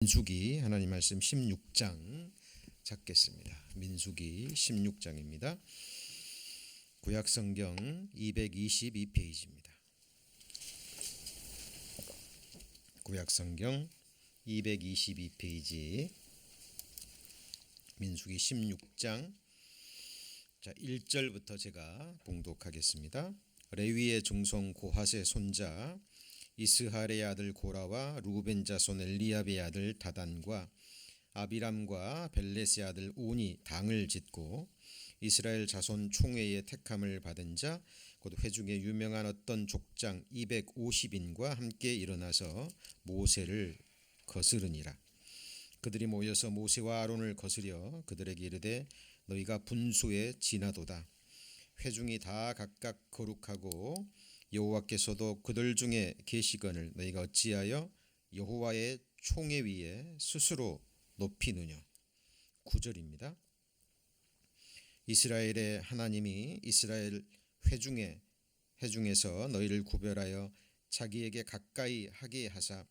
민수기 하나님 말씀 16장 찾겠습니다. 민수기 16장입니다. 구약성경 222페이지입니다. 구약성경 222페이지 민수기 16장 1절부터 제가 봉독하겠습니다. 레위의 증손 고핫의 손자 이스할의 아들 고라와 루벤 자손 엘리압의 아들 다단과 아비람과 벨렛의 아들 온이 당을 짓고 이스라엘 자손 총회의 택함을 받은 자 곧 회중에 유명한 어떤 족장 250인과 함께 일어나서 모세를 거스르니라. 그들이 모여서 모세와 아론을 거스려 그들에게 이르되 너희가 분수에 지나도다. 회중이 다 각각 거룩하고 여호와께서도 그들 중에 계시거늘 너희가 어찌하여 여호와의 총회 위에 스스로 높이느냐. 9절입니다. 이스라엘의 하나님이 이스라엘 회중에서 너희를 구별하여 자기에게 가까이 하게 하사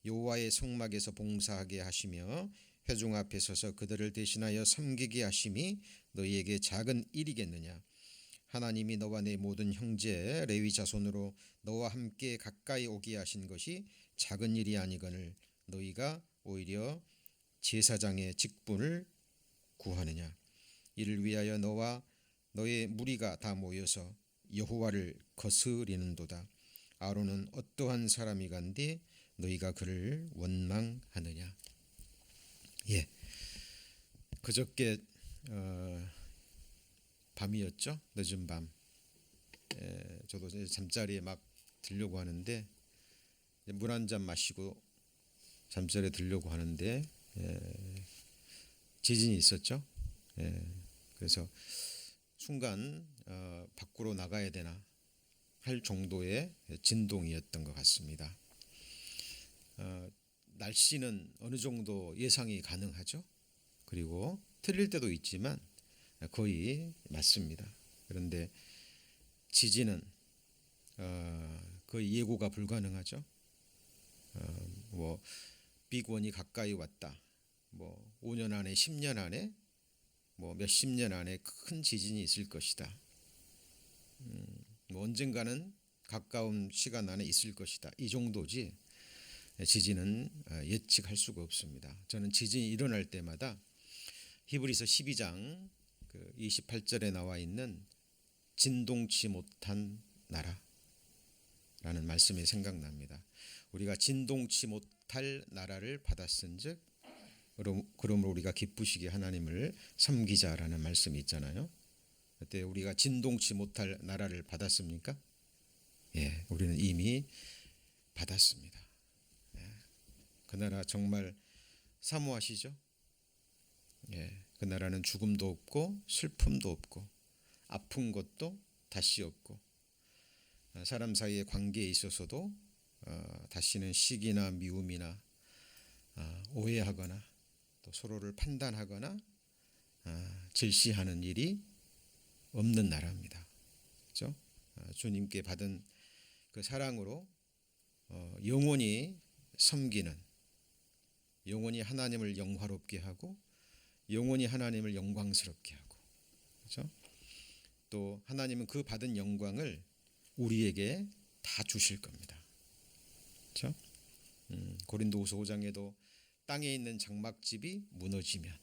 여호와의 성막에서 봉사하게 하시며 회중 앞에 서서 그들을 대신하여 섬기게 하심이 너희에게 작은 일이겠느냐. 하나님이 너와 내 모든 형제 레위 자손으로 너와 함께 가까이 오게 하신 것이 작은 일이 아니거늘 너희가 오히려 제사장의 직분을 구하느냐. 이를 위하여 너와 너의 무리가 다 모여서 여호와를 거스리는도다. 아론은 어떠한 사람이간디 너희가 그를 원망하느냐. 그저께 밤이었죠. 늦은 밤. 저도 잠자리에 막 들려고 하는데 물 한 잔 마시고 잠자리에 들려고 하는데 지진이 있었죠. 그래서 순간 밖으로 나가야 되나 할 정도의 진동이었던 것 같습니다. 날씨는 어느 정도 예상이 가능하죠. 그리고 틀릴 때도 있지만 거의 맞습니다. 그런데 지진은 거의 예고가 불가능하죠. 빅1이 가까이 왔다. 5년 안에 10년 안에 몇십 년 안에 큰 지진이 있을 것이다. 언젠가는 가까운 시간 안에 있을 것이다. 이 정도지 지진은 예측할 수가 없습니다. 저는 지진이 일어날 때마다 히브리서 12장 28절에 나와 있는 진동치 못한 나라라는 말씀이 생각납니다. 우리가 진동치 못할 나라를 받았은즉 그러므로 우리가 기쁘시게 하나님을 섬기자라는 말씀이 있잖아요. 그때 우리가 진동치 못할 나라를 받았습니까? 우리는 이미 받았습니다. 그 나라 정말 사모하시죠? 그 나라는 죽음도 없고 슬픔도 없고 아픈 것도 다시 없고 사람 사이의 관계에 있어서도 다시는 시기나 미움이나 오해하거나 또 서로를 판단하거나 질시하는 일이 없는 나라입니다. 그렇죠? 주님께 받은 그 사랑으로 영원히 섬기는, 영원히 하나님을 영화롭게 하고 영원히 하나님을 영광스럽게 하고, 그렇죠? 또 하나님은 그 받은 영광을 우리에게 다 주실 겁니다. 그렇죠? 고린도후서 5장에도 땅에 있는 장막집이 무너지면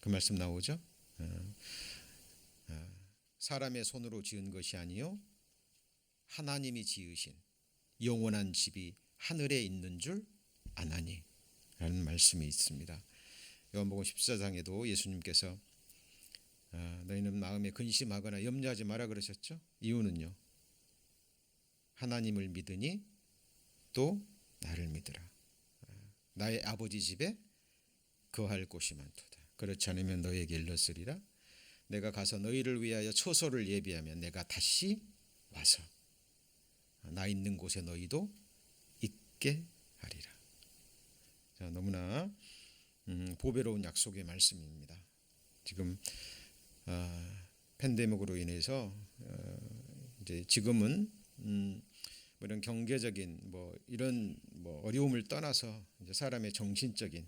그 말씀 나오죠. 사람의 손으로 지은 것이 아니요 하나님이 지으신 영원한 집이 하늘에 있는 줄 아나니 라는 말씀이 있습니다. 요한복음 14장에도 예수님께서 너희는 마음에 근심하거나 염려하지 마라 그러셨죠. 이유는요, 하나님을 믿으니 또 나를 믿으라. 나의 아버지 집에 거할 곳이 많도다. 그렇지 않으면 너희에게 일렀으리라. 내가 가서 너희를 위하여 처소를 예비하면 내가 다시 와서 나 있는 곳에 너희도 있게 하리라. 너무나 보배로운 약속의 말씀입니다. 지금 팬데믹으로 인해서 이제 지금은 뭐 이런 경제적인 뭐 이런 뭐 어려움을 떠나서 이제 사람의 정신적인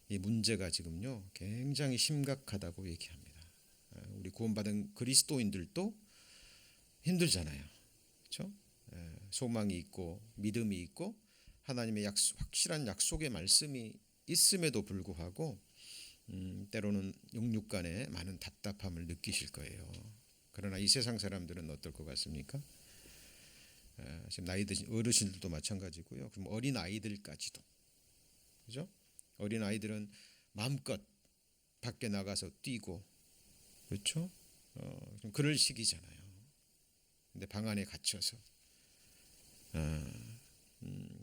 이 문제가 지금요 굉장히 심각하다고 얘기합니다. 우리 구원받은 그리스도인들도 힘들잖아요, 그렇죠? 소망이 있고 믿음이 있고 하나님의 확실한 약속의 말씀이 있음에도 불구하고 때로는 영육 간에 많은 답답함을 느끼실 거예요. 그러나 이 세상 사람들은 어떨 것 같습니까? 지금 나이 드신 어르신들도 마찬가지고요. 그럼 어린 아이들까지도, 그죠? 어린 아이들은 마음껏 밖에 나가서 뛰고, 그렇죠? 좀 그럴 시기잖아요. 근데 방 안에 갇혀서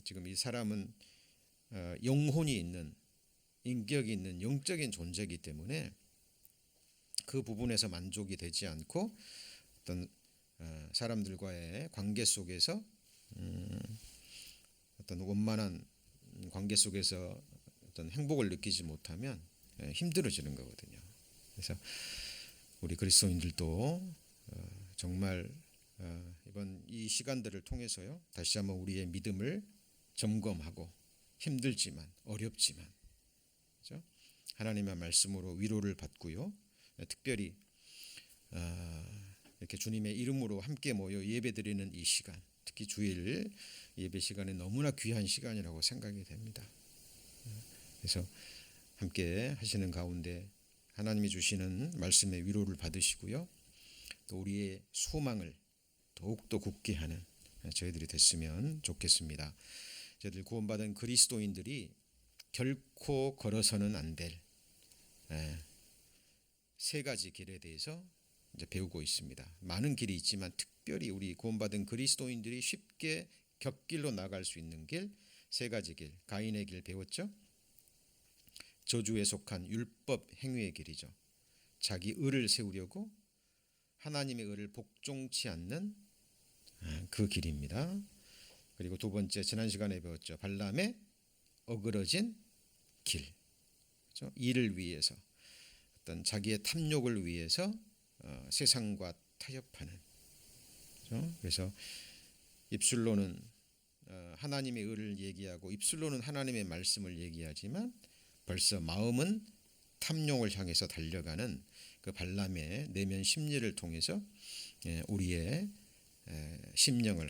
지금 이 사람은 영혼이 있는 인격이 있는 영적인 존재이기 때문에 그 부분에서 만족이 되지 않고 어떤 사람들과의 관계 속에서 어떤 원만한 관계 속에서 어떤 행복을 느끼지 못하면 힘들어지는 거거든요. 그래서 우리 그리스도인들도 정말 이번 이 시간들을 통해서요 다시 한번 우리의 믿음을 점검하고 힘들지만 어렵지만 그렇죠? 하나님의 말씀으로 위로를 받고요. 특별히 이렇게 주님의 이름으로 함께 모여 예배드리는 이 시간, 특히 주일 예배 시간이 너무나 귀한 시간이라고 생각이 됩니다. 그래서 함께 하시는 가운데 하나님이 주시는 말씀의 위로를 받으시고요. 또 우리의 소망을 더욱더 굳게 하는 저희들이 됐으면 좋겠습니다. 저희들 구원받은 그리스도인들이 결코 걸어서는 안 될 세 가지 길에 대해서 이제 배우고 있습니다. 많은 길이 있지만 특별히 우리 구원받은 그리스도인들이 쉽게 곁길로 나갈 수 있는 길 세 가지 길, 가인의 길 배웠죠? 저주에 속한 율법 행위의 길이죠. 자기 의를 세우려고 하나님의 의를 복종치 않는 그 길입니다. 그리고 두 번째 지난 시간에 배웠죠. 발람의 어그러진 길, 그렇죠? 이를 위해서 어떤 자기의 탐욕을 위해서 세상과 타협하는, 그렇죠? 그래서 입술로는 하나님의 의를 얘기하고 입술로는 하나님의 말씀을 얘기하지만 벌써 마음은 탐욕을 향해서 달려가는 그 발람의 내면 심리를 통해서 우리의 심령을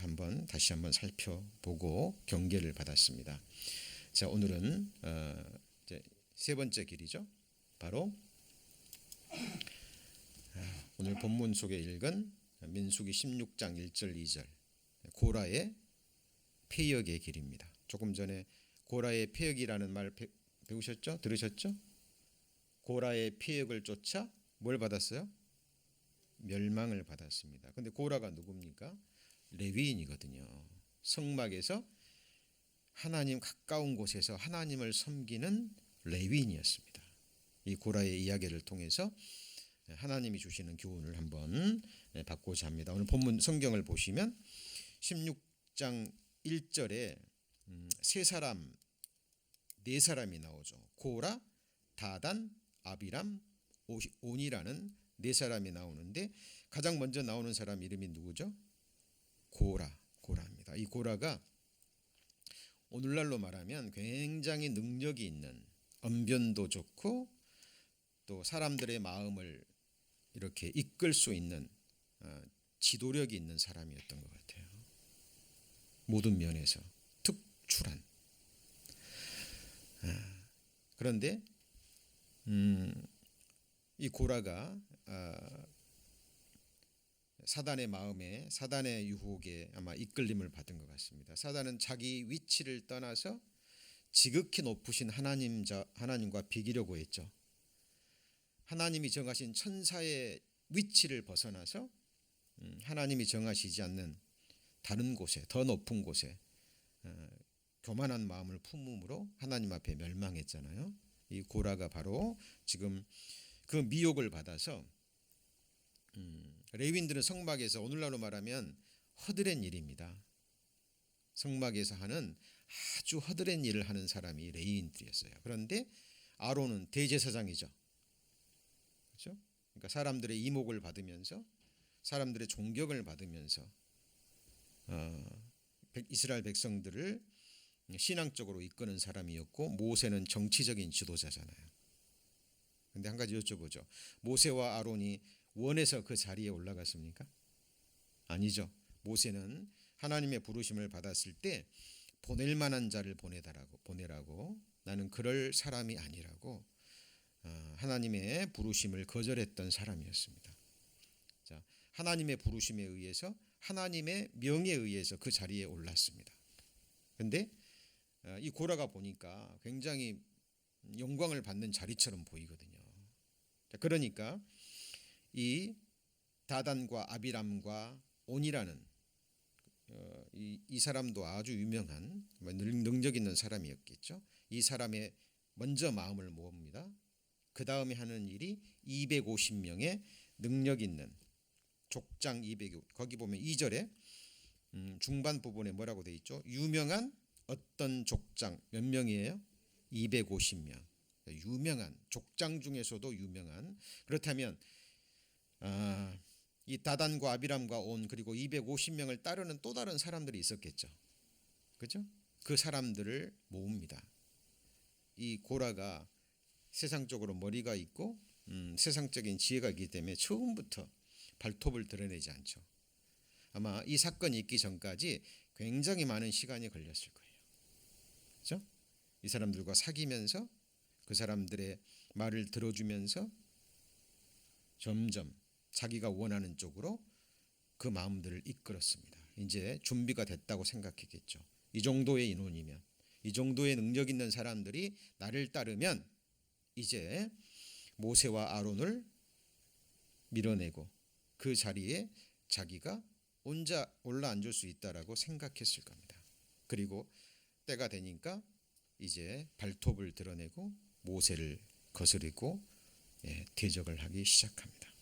다시 한번 살펴보고 경계를 받았습니다. 자, 오늘은 이제 세 번째 길이죠. 바로 오늘 본문 속에 읽은 민수기 16장 1절 2절 고라의 폐역의 길입니다. 조금 전에 고라의 폐역이라는 말 배우셨죠? 들으셨죠? 고라의 폐역을 쫓아 뭘 받았어요? 멸망을 받았습니다. 근데 고라가 누굽니까? 레위인이거든요. 성막에서 하나님 가까운 곳에서 하나님을 섬기는 레위인이었습니다. 이 고라의 이야기를 통해서 하나님이 주시는 교훈을 한번 받고자 합니다. 오늘 본문 성경을 보시면 16장 1절에 네 사람이 나오죠. 고라, 다단, 아비람, 온이라는 네 사람이 나오는데 가장 먼저 나오는 사람 이름이 누구죠? 고라입니다. 이 고라가 오늘날로 말하면 굉장히 능력이 있는, 언변도 좋고 또 사람들의 마음을 이렇게 이끌 수 있는 지도력이 있는 사람이었던 것 같아요. 모든 면에서 특출한. 그런데 이 고라가 사단의 마음에, 사단의 유혹에 아마 이끌림을 받은 것 같습니다. 사단은 자기 위치를 떠나서 지극히 높으신 하나님과 비기려고 했죠. 하나님이 정하신 천사의 위치를 벗어나서 하나님이 정하시지 않는 다른 곳에, 더 높은 곳에 교만한 마음을 품음으로 하나님 앞에 멸망했잖아요. 이 고라가 바로 지금 그 미혹을 받아서 레위인들은 성막에서 오늘날로 말하면 허드렛 일입니다. 성막에서 하는 아주 허드렛 일을 하는 사람이 레위인들이었어요. 그런데 아론은 대제사장이죠. 그렇죠? 그러니까 사람들의 이목을 받으면서 사람들의 존경을 받으면서 이스라엘 백성들을 신앙적으로 이끄는 사람이었고 모세는 정치적인 지도자잖아요. 근데 한 가지 여쭤보죠. 모세와 아론이 원해서 그 자리에 올라갔습니까? 아니죠. 모세는 하나님의 부르심을 받았을 때 보낼 만한 자를 보내라고 나는 그럴 사람이 아니라고 하나님의 부르심을 거절했던 사람이었습니다. 자, 하나님의 부르심에 의해서 하나님의 명에 의해서 그 자리에 올랐습니다. 근데 이 고라가 보니까 굉장히 영광을 받는 자리처럼 보이거든요. 자, 그러니까 이 다단과 아비람과 온이라는 이 사람도 아주 유명한 능력 있는 사람이었겠죠. 이 사람의 먼저 마음을 모읍니다. 그 다음에 하는 일이 250명의 능력 있는 족장 200, 거기 보면 2절에 중반 부분에 뭐라고 돼 있죠? 유명한 어떤 족장 몇 명이에요? 250명. 유명한 족장 중에서도 유명한. 그렇다면 이 다단과 아비람과 온 그리고 250명을 따르는 또 다른 사람들이 있었겠죠. 그렇죠? 그 사람들을 모읍니다. 이 고라가 세상적으로 머리가 있고 세상적인 지혜가 있기 때문에 처음부터 발톱을 드러내지 않죠. 아마 이 사건이 있기 전까지 굉장히 많은 시간이 걸렸을 거예요. 그렇죠? 이 사람들과 사귀면서 그 사람들의 말을 들어주면서 점점 자기가 원하는 쪽으로 그 마음들을 이끌었습니다. 이제 준비가 됐다고 생각했겠죠. 이 정도의 인원이면, 이 정도의 능력 있는 사람들이 나를 따르면 이제 모세와 아론을 밀어내고 그 자리에 자기가 혼자 올라앉을 수 있다라고 생각했을 겁니다. 그리고 때가 되니까 이제 발톱을 드러내고 모세를 거스르고 대적을 하기 시작합니다.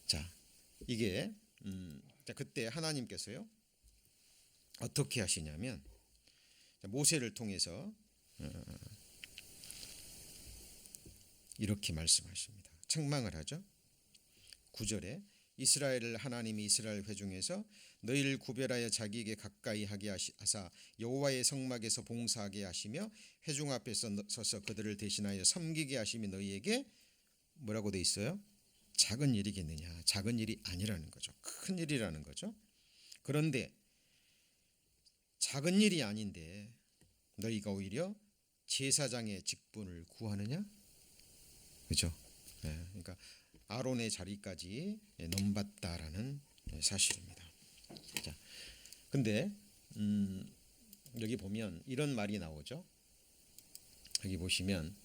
자, 이게 그때 하나님께서요 어떻게 하시냐면 모세를 통해서 이렇게 말씀하십니다. 책망을 하죠. 9절에 이스라엘을 하나님이 이스라엘 회중에서 너희를 구별하여 자기에게 가까이 하게 하사 여호와의 성막에서 봉사하게 하시며 회중 앞에 서서 그들을 대신하여 섬기게 하심이 너희에게 뭐라고 돼 있어요? 작은 일이겠느냐? 작은 일이 아니라는 거죠. 큰 일이라는 거죠. 그런데 작은 일이 아닌데 너희가 오히려 제사장의 직분을 구하느냐? 그렇죠? 그러니까 아론의 자리까지 넘봤다라는 사실입니다. 자, 근데 여기 보면 이런 말이 나오죠. 여기 보시면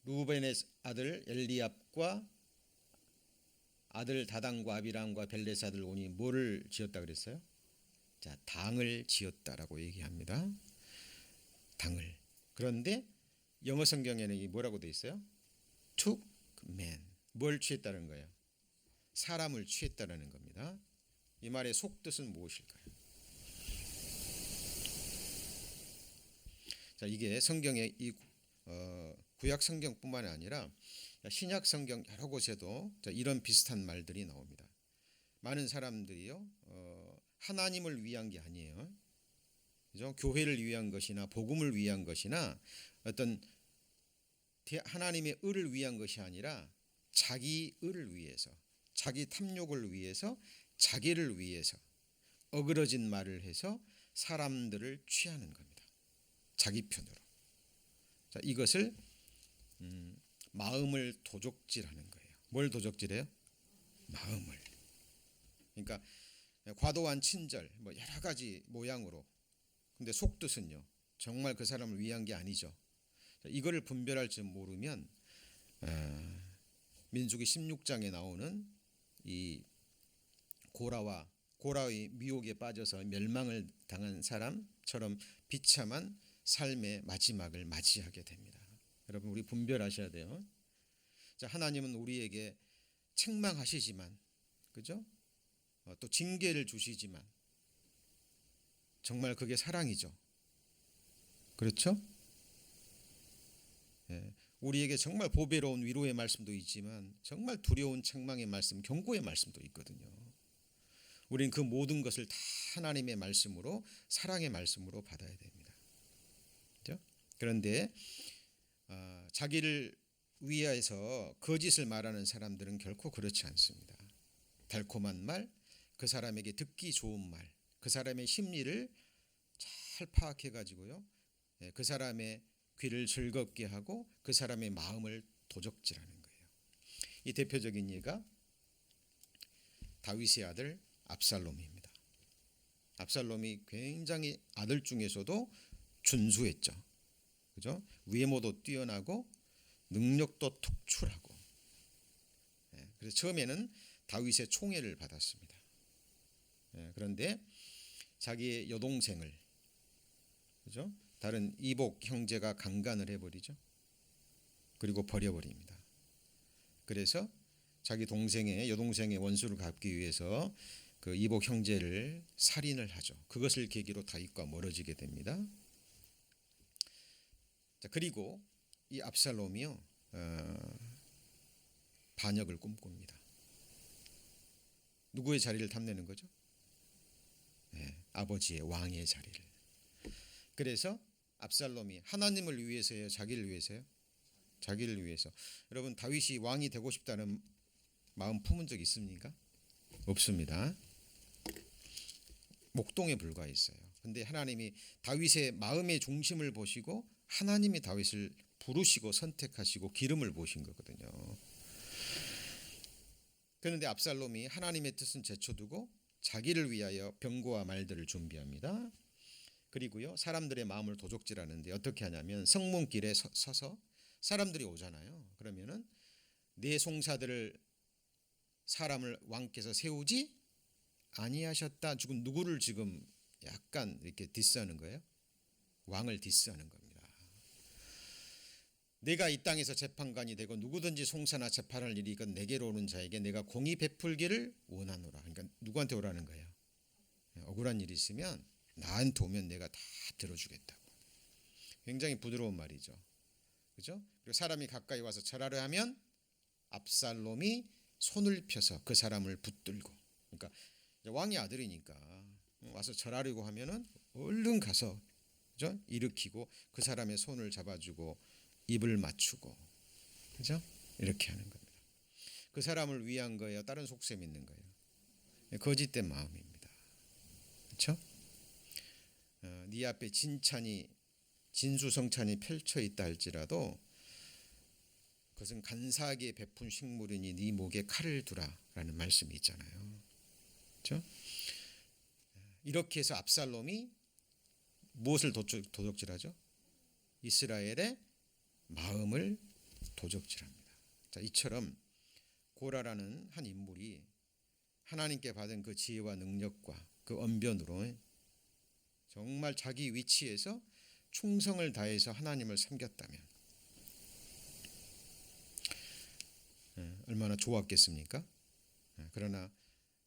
루벤의 아들 엘리압과 아들 다단과 아비람과 벨렛의 아들 온이 뭐를 지었다 그랬어요? 자, 당을 지었다라고 얘기합니다. 당을. 그런데 영어 성경에는 이 뭐라고 돼 있어요? took man. 뭘 취했다는 거예요? 사람을 취했다라는 겁니다. 이 말의 속뜻은 무엇일까요? 자, 이게 성경의 이 구약 성경뿐만 아니라 신약 성경 여러 곳에도 이런 비슷한 말들이 나옵니다. 많은 사람들이요 하나님을 위한 게 아니에요. 그죠? 교회를 위한 것이나 복음을 위한 것이나 어떤 하나님의 의를 위한 것이 아니라 자기 의를 위해서, 자기 탐욕을 위해서, 자기를 위해서 어그러진 말을 해서 사람들을 취하는 겁니다. 자기 편으로. 자, 이것을 마음을 도적질하는 거예요. 뭘 도적질해요? 마음을. 그러니까 과도한 친절, 뭐 여러 가지 모양으로. 근데 속뜻은요. 정말 그 사람을 위한 게 아니죠. 이거를 분별할 줄 모르면 민수기 16장에 나오는 이 고라의 미혹에 빠져서 멸망을 당한 사람처럼 비참한 삶의 마지막을 맞이하게 됩니다. 여러분 우리 분별하셔야 돼요. 자, 하나님은 우리에게 책망하시지만, 그죠? 또 징계를 주시지만 정말 그게 사랑이죠. 그렇죠? 우리에게 정말 보배로운 위로의 말씀도 있지만 정말 두려운 책망의 말씀, 경고의 말씀도 있거든요. 우리는 그 모든 것을 다 하나님의 말씀으로, 사랑의 말씀으로 받아야 됩니다. 그렇죠? 그런데 자기를 위하여서 거짓을 말하는 사람들은 결코 그렇지 않습니다. 달콤한 말, 그 사람에게 듣기 좋은 말, 그 사람의 심리를 잘 파악해 가지고요, 그 사람의 귀를 즐겁게 하고 그 사람의 마음을 도적질하는 거예요. 이 대표적인 예가 다윗의 아들 압살롬입니다. 압살롬이 굉장히 아들 중에서도 준수했죠. 그죠? 외모도 뛰어나고 능력도 특출하고. 그래서 처음에는 다윗의 총애를 받았습니다. 그런데 자기의 여동생을, 그죠? 다른 이복 형제가 강간을 해버리죠. 그리고 버려버립니다. 그래서 자기 여동생의 원수를 갚기 위해서 그 이복 형제를 살인을 하죠. 그것을 계기로 다윗과 멀어지게 됩니다. 자, 그리고 이 압살롬이요, 반역을 꿈꿉니다. 누구의 자리를 탐내는 거죠? 아버지의 왕의 자리를. 그래서 압살롬이 하나님을 위해서요, 자기를 위해서요? 자기를 위해서. 여러분, 다윗이 왕이 되고 싶다는 마음 품은 적 있습니까? 없습니다. 목동에 불과했어요. 근데 하나님이 다윗의 마음의 중심을 보시고 하나님이 다윗을 부르시고 선택하시고 기름을 부으신 거거든요. 그런데 압살롬이 하나님의 뜻은 제쳐두고 자기를 위하여 병거와 말들을 준비합니다. 그리고요, 사람들의 마음을 도적질하는데 어떻게 하냐면 성문길에 서서 사람들이 오잖아요. 그러면은 내 송사들을 사람을 왕께서 세우지 아니하셨다. 지금 누구를 지금 약간 이렇게 디스하는 거예요? 왕을 디스하는 겁니다. 내가 이 땅에서 재판관이 되고 누구든지 송사나 재판할 일이 있건 내게로 오는 자에게 내가 공의 베풀기를 원하노라. 그러니까 누구한테 오라는 거예요? 억울한 일이 있으면 나한테 오면 내가 다 들어주겠다고. 굉장히 부드러운 말이죠. 그죠? 그리고 사람이 가까이 와서 절하려 하면 압살롬이 손을 펴서 그 사람을 붙들고, 그러니까 왕의 아들이니까 와서 절하려고 하면은 얼른 가서, 그죠? 일으키고 그 사람의 손을 잡아주고 입을 맞추고, 그죠? 이렇게 하는 겁니다. 그 사람을 위한 거예요? 다른 속셈 있는 거예요? 거짓된 마음입니다. 그렇죠? 네 앞에 진수성찬이 펼쳐 있다 할지라도 그것은 간사하게 베푼 식물이니 네 목에 칼을 두라라는 말씀이 있잖아요. 그렇죠? 이렇게 해서 압살롬이 무엇을 도적질하죠? 이스라엘의 마음을 도적질합니다. 자, 이처럼 고라라는 한 인물이 하나님께 받은 그 지혜와 능력과 그 언변으로 정말 자기 위치에서 충성을 다해서 하나님을 섬겼다면 얼마나 좋았겠습니까? 그러나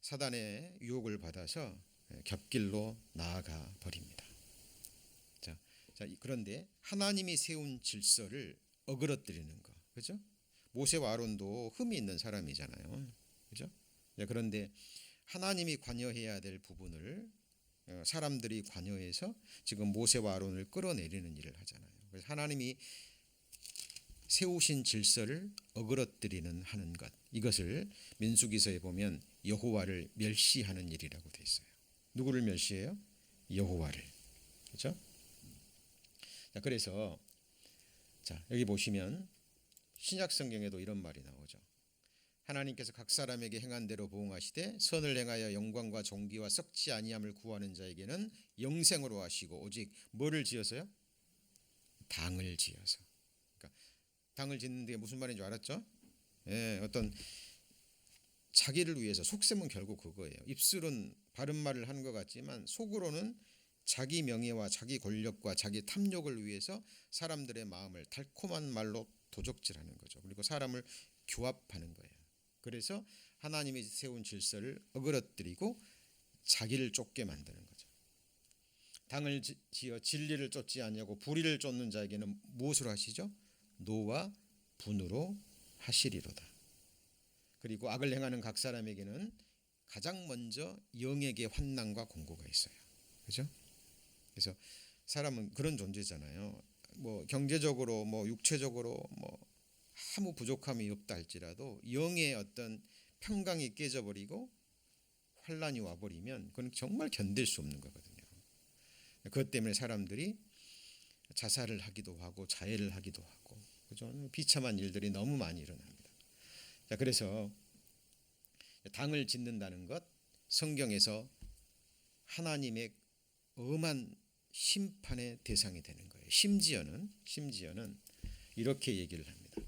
사단의 유혹을 받아서 곁길로 나아가 버립니다. 자, 그런데 하나님이 세운 질서를 어그러뜨리는 거, 그죠? 모세와 아론도 흠이 있는 사람이잖아요, 그죠? 그런데 하나님이 관여해야 될 부분을 사람들이 관여해서 지금 모세와 아론을 끌어내리는 일을 하잖아요. 그래서 하나님이 세우신 질서를 어그러뜨리는 하는 것, 이것을 민수기서에 보면 여호와를 멸시하는 일이라고 돼 있어요. 누구를 멸시해요? 여호와를. 그렇죠? 자, 그래서 여기 보시면 신약 성경에도 이런 말이 나오죠. 하나님께서 각 사람에게 행한 대로 보응하시되 선을 행하여 영광과 존귀와 썩지 아니함을 구하는 자에게는 영생으로 하시고 오직 뭐를 지어서요? 당을 지어서. 그러니까 당을 짓는 게 무슨 말인 줄 알았죠? 어떤 자기를 위해서, 속셈은 결국 그거예요. 입술은 바른 말을 하는 것 같지만 속으로는 자기 명예와 자기 권력과 자기 탐욕을 위해서 사람들의 마음을 달콤한 말로 도적질하는 거죠. 그리고 사람을 규합하는 거예요. 그래서 하나님이 세운 질서를 어그러뜨리고 자기를 쫓게 만드는 거죠. 당을 지어 진리를 쫓지 아니하고 불의를 쫓는 자에게는 무엇으로 하시죠? 노와 분으로 하시리로다. 그리고 악을 행하는 각 사람에게는 가장 먼저 영에게 환난과 공고가 있어요. 그죠? 그래서 사람은 그런 존재잖아요. 뭐 경제적으로 뭐 육체적으로 뭐 아무 부족함이 없다 할지라도 영의 어떤 평강이 깨져버리고 환란이 와버리면 그건 정말 견딜 수 없는 거거든요. 그것 때문에 사람들이 자살을 하기도 하고 자해를 하기도 하고, 그죠? 비참한 일들이 너무 많이 일어납니다. 자, 그래서 당을 짓는다는 것, 성경에서 하나님의 엄한 심판의 대상이 되는 거예요. 심지어는 이렇게 얘기를 합니다.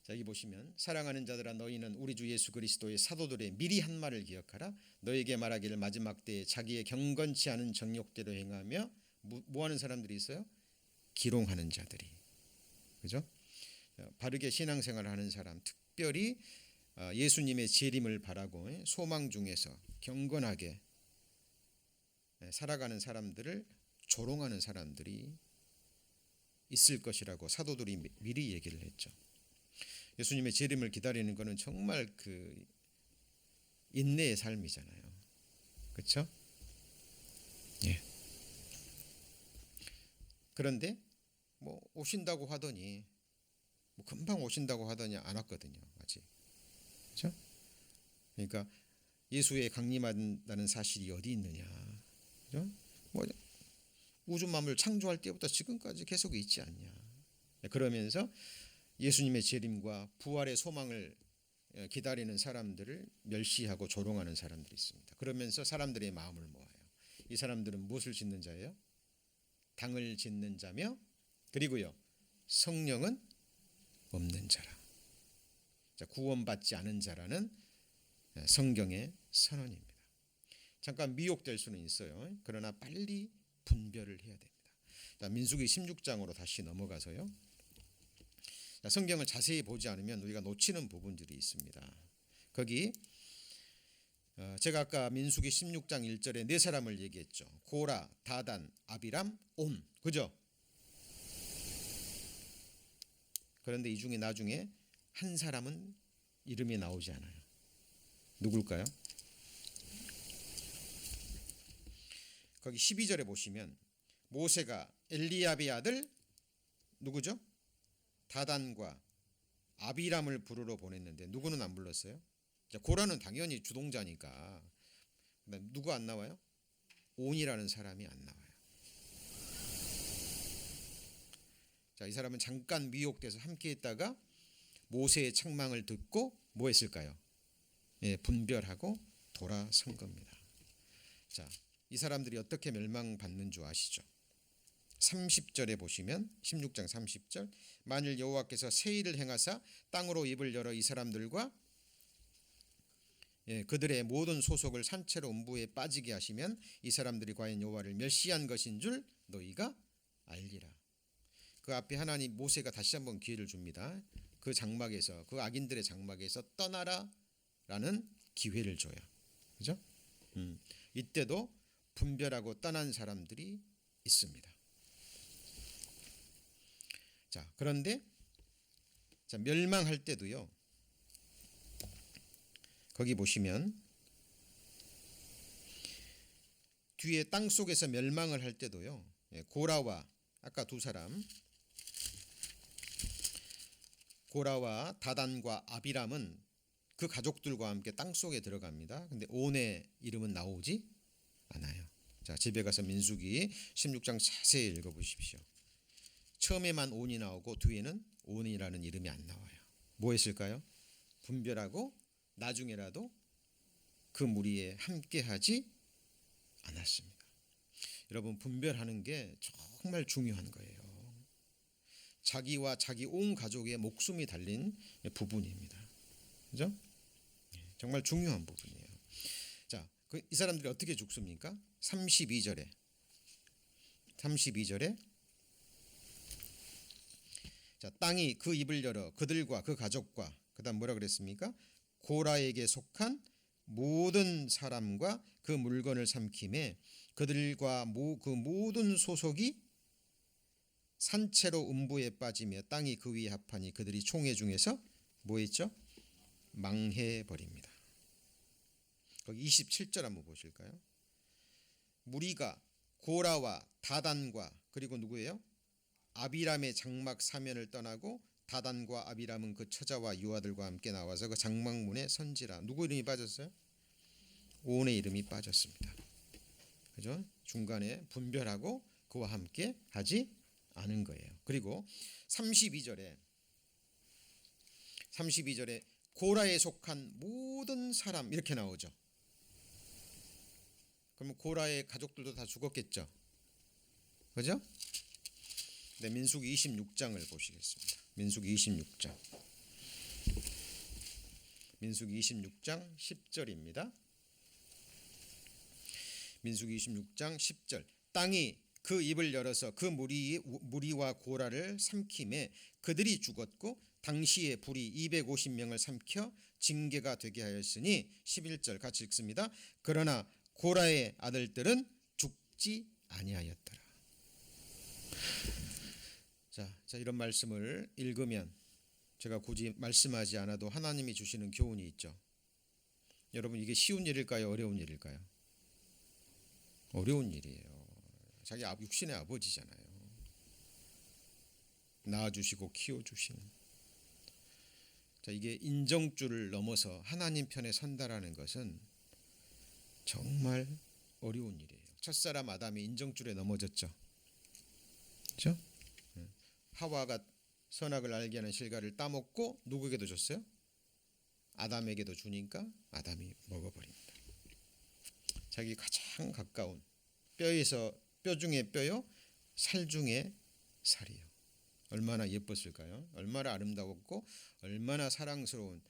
자, 여기 보시면 사랑하는 자들아 너희는 우리 주 예수 그리스도의 사도들의 미리 한 말을 기억하라. 너에게 말하기를 마지막 때에 자기의 경건치 않은 정욕대로 행하며 뭐 하는 사람들이 있어요? 기롱하는 자들이. 그죠? 바르게 신앙생활을 하는 사람, 특별히 예수님의 재림을 바라고 소망 중에서 경건하게 살아가는 사람들을 조롱하는 사람들이 있을 것이라고 사도들이 미리 얘기를 했죠. 예수님의 재림을 기다리는 것은 정말 그 인내의 삶이잖아요. 그렇죠? 예. 그런데 뭐 오신다고 하더니 뭐 금방 오신다고 하더니 안 왔거든요. 아직. 그렇죠? 그러니까 예수의 강림한다는 사실이 어디 있느냐. 그렇죠? 뭐 우주 만물 창조할 때부터 지금까지 계속 있지 않냐. 그러면서 예수님의 재림과 부활의 소망을 기다리는 사람들을 멸시하고 조롱하는 사람들이 있습니다. 그러면서 사람들의 마음을 모아요. 이 사람들은 무엇을 짓는 자예요? 당을 짓는 자며, 그리고요 성령은 없는 자라. 자, 구원받지 않은 자라는 성경의 선언입니다. 잠깐 미혹될 수는 있어요. 그러나 빨리 분별을 해야 됩니다. 자, 민수기 16장으로 다시 넘어가서요. 자, 성경을 자세히 보지 않으면 우리가 놓치는 부분들이 있습니다. 거기 제가 아까 민수기 16장 1절에 네 사람을 얘기했죠. 고라, 다단, 아비람, 온. 그죠? 그런데 이 중에 나중에 한 사람은 이름이 나오지 않아요. 누굴까요? 거기 12절에 보시면 모세가 엘리압의 아들 누구죠? 다단과 아비람을 부르러 보냈는데 누구는 안 불렀어요? 자, 고라는 당연히 주동자니까. 누구 안 나와요? 온이라는 사람이 안 나와요. 자, 이 사람은 잠깐 미혹돼서 함께 있다가 모세의 책망을 듣고 뭐 했을까요? 예, 분별하고 돌아선 겁니다. 자, 이 사람들이 어떻게 멸망받는 줄 아시죠? 30절에 보시면 16장 30절 만일 여호와께서 새 일을 행하사 땅으로 입을 열어 이 사람들과 그들의 모든 소속을 산채로 음부에 빠지게 하시면 이 사람들이 과연 여호와를 멸시한 것인 줄 너희가 알리라. 그 앞에 하나님 모세가 다시 한번 기회를 줍니다. 그 장막에서 그 악인들의 장막에서 떠나라라는 기회를 줘요. 그죠? 이때도 분별하고 떠난 사람들이 있습니다. 자, 그런데 자, 멸망할 때도요. 거기 보시면 뒤에 땅 속에서 멸망을 할 때도요. 고라와 아까 두 사람 고라와 다단과 아비람은 그 가족들과 함께 땅 속에 들어갑니다. 근데 온의 이름은 나오지 않아요. 자, 집에 가서 민수기 16장 자세히 읽어보십시오. 처음에만 온이 나오고 뒤에는 온이라는 이름이 안 나와요. 뭐 했을까요? 분별하고 나중에라도 그 무리에 함께하지 않았습니다. 여러분, 분별하는 게 정말 중요한 거예요. 자기와 자기 온 가족의 목숨이 달린 부분입니다. 그죠? 정말 중요한 부분이에요. 자, 이 사람들이 어떻게 죽습니까? 32절에 자, 땅이 그 입을 열어 그들과 그 가족과 그다음 뭐라 그랬습니까? 고라에게 속한 모든 사람과 그 물건을 삼킴에 그들과 그 모든 소속이 산채로 음부에 빠지며 땅이 그 위에 합하니 그들이 총회 중에서 뭐 했죠? 망해버립니다. 거기 27절 한번 보실까요? 무리가 고라와 다단과 그리고 누구예요? 아비람의 장막 사면을 떠나고 다단과 아비람은 그 처자와 유아들과 함께 나와서 그 장막문에 선지라. 누구 이름이 빠졌어요? 온의 이름이 빠졌습니다. 그죠? 중간에 분별하고 그와 함께 하지 않은 거예요. 그리고 32절에 고라에 속한 모든 사람 이렇게 나오죠. 그러면 고라의 가족들도 다 죽었겠죠. 그죠? 네, 민수기 26장을 보시겠습니다. 민수기 26장. 민수기 26장 10절입니다. 민수기 26장 10절. 땅이 그 입을 열어서 그 무리와 고라를 삼킴에 그들이 죽었고 당시에 불이 250명을 삼켜 징계가 되게 하였으니 11절 같이 읽습니다. 그러나 고라의 아들들은 죽지 아니하였더라. 자, 이런 말씀을 읽으면 제가 굳이 말씀하지 않아도 하나님이 주시는 교훈이 있죠. 여러분, 이게 쉬운 일일까요? 어려운 일일까요? 어려운 일이에요. 자기 육신의 아버지잖아요. 낳아주시고 키워주시는. 자, 이게 인정줄을 넘어서 하나님 편에 선다라는 것은 정말 어려운 일이에요. 첫사람 아담이 인정줄에 넘어졌죠. 그렇죠? 하와가 선악을 알게 하는 실과를 따먹고 누구에게도 줬어요? 아담에게도 주니까 아담이 먹어버립니다. 자기 가장 가까운 뼈 중에 뼈요, 살 중에 살이요. 얼마나 예뻤을까요? 얼마나 아름다웠고 얼마나 사랑스러운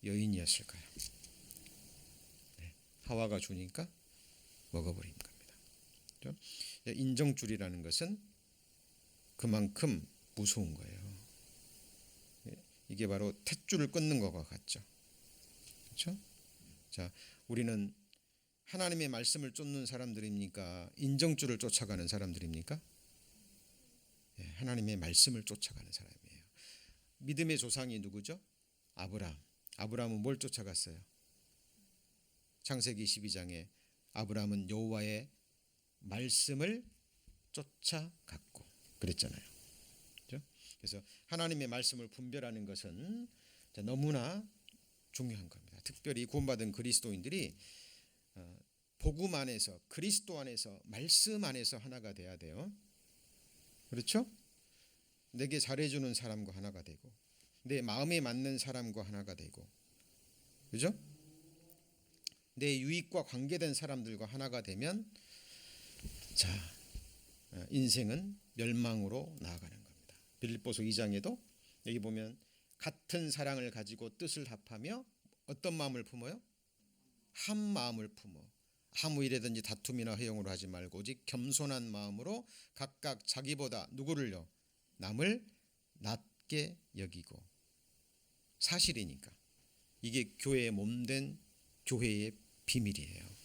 여인이었을까요? 네, 하와가 주니까 먹어버린 겁니다. 그렇죠? 인정줄이라는 것은 그만큼 무서운 거예요. 이게 바로 탯줄을 끊는 것과 같죠. 그렇죠? 자, 우리는 하나님의 말씀을 쫓는 사람들입니까? 인정줄을 쫓아가는 사람들입니까? 예, 하나님의 말씀을 쫓아가는 사람이에요. 믿음의 조상이 누구죠? 아브라함은 뭘 쫓아갔어요? 창세기 12장에 아브라함은 여호와의 말씀을 쫓아갔고 그랬잖아요. 그렇죠? 그래서 하나님의 말씀을 분별하는 것은 너무나 중요한 겁니다. 특별히 구원받은 그리스도인들이 복음 안에서, 그리스도 안에서, 말씀 안에서 하나가 돼야 돼요. 그렇죠? 내게 잘해주는 사람과 하나가 되고 내 마음에 맞는 사람과 하나가 되고, 그죠? 내 유익과 관계된 사람들과 하나가 되면 자, 인생은 멸망으로 나아가는 겁니다. 빌립보서 2장에도 여기 보면 같은 사랑을 가지고 뜻을 합하며 어떤 마음을 품어요? 한 마음을 품어 아무 일에든지 다툼이나 허용으로 하지 말고 오직 겸손한 마음으로 각각 자기보다 누구를요? 남을 낮게 여기고. 사실이니까 이게 교회의 몸된 교회의 비밀이에요.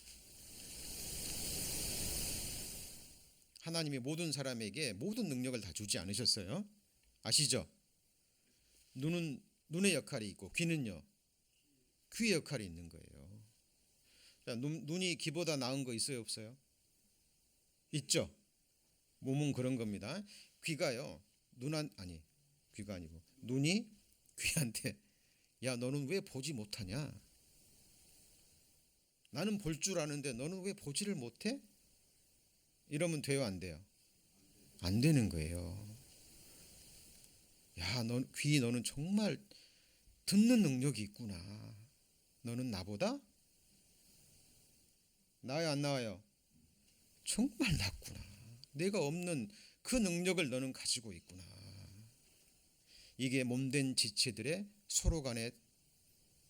하나님이 모든 사람에게 모든 능력을 다 주지 않으셨어요. 아시죠? 눈은 눈의 역할이 있고 귀는요? 귀의 역할이 있는 거예요. 자, 눈이 귀보다 나은 거 있어요, 없어요? 있죠. 몸은 그런 겁니다. 귀가요. 귀가 아니고 눈이 귀한테 야, 너는 왜 보지 못하냐? 나는 볼 줄 아는데 너는 왜 보지를 못해? 이러면 돼요, 안 돼요? 안 되는 거예요. 야, 너는 정말 듣는 능력이 있구나. 너는 나보다 나아요, 안 나와요? 정말 낫구나. 내가 없는 그 능력을 너는 가지고 있구나. 이게 몸된 지체들의 서로 간에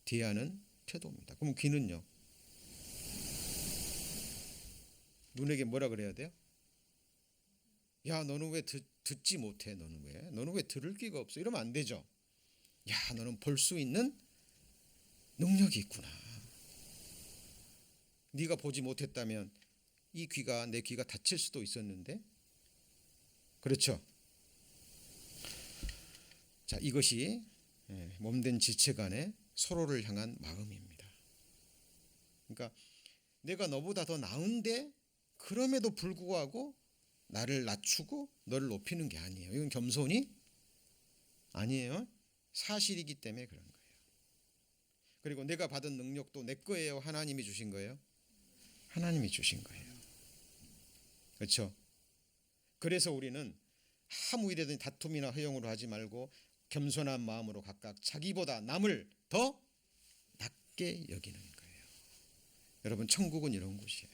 대하는 태도입니다. 그럼 귀는요? 눈에게 뭐라 그래야 돼요? 야, 너는 왜 듣지 못해? 너는 왜 들을 귀가 없어? 이러면 안 되죠. 야, 너는 볼 수 있는 능력이 있구나. 네가 보지 못했다면 내 귀가 다칠 수도 있었는데, 그렇죠? 자, 이것이 몸된 지체 간의 서로를 향한 마음입니다. 그러니까 내가 너보다 더 나은데 그럼에도 불구하고 나를 낮추고 너를 높이는 게 아니에요. 이건 겸손이 아니에요. 사실이기 때문에 그런 거예요. 그리고 내가 받은 능력도 내 거예요. 하나님이 주신 거예요. 하나님이 주신 거예요. 그렇죠? 그래서 우리는 아무 일에든 다툼이나 허용으로 하지 말고 겸손한 마음으로 각각 자기보다 남을 더 낮게 여기는 거예요. 여러분, 천국은 이런 곳이에요.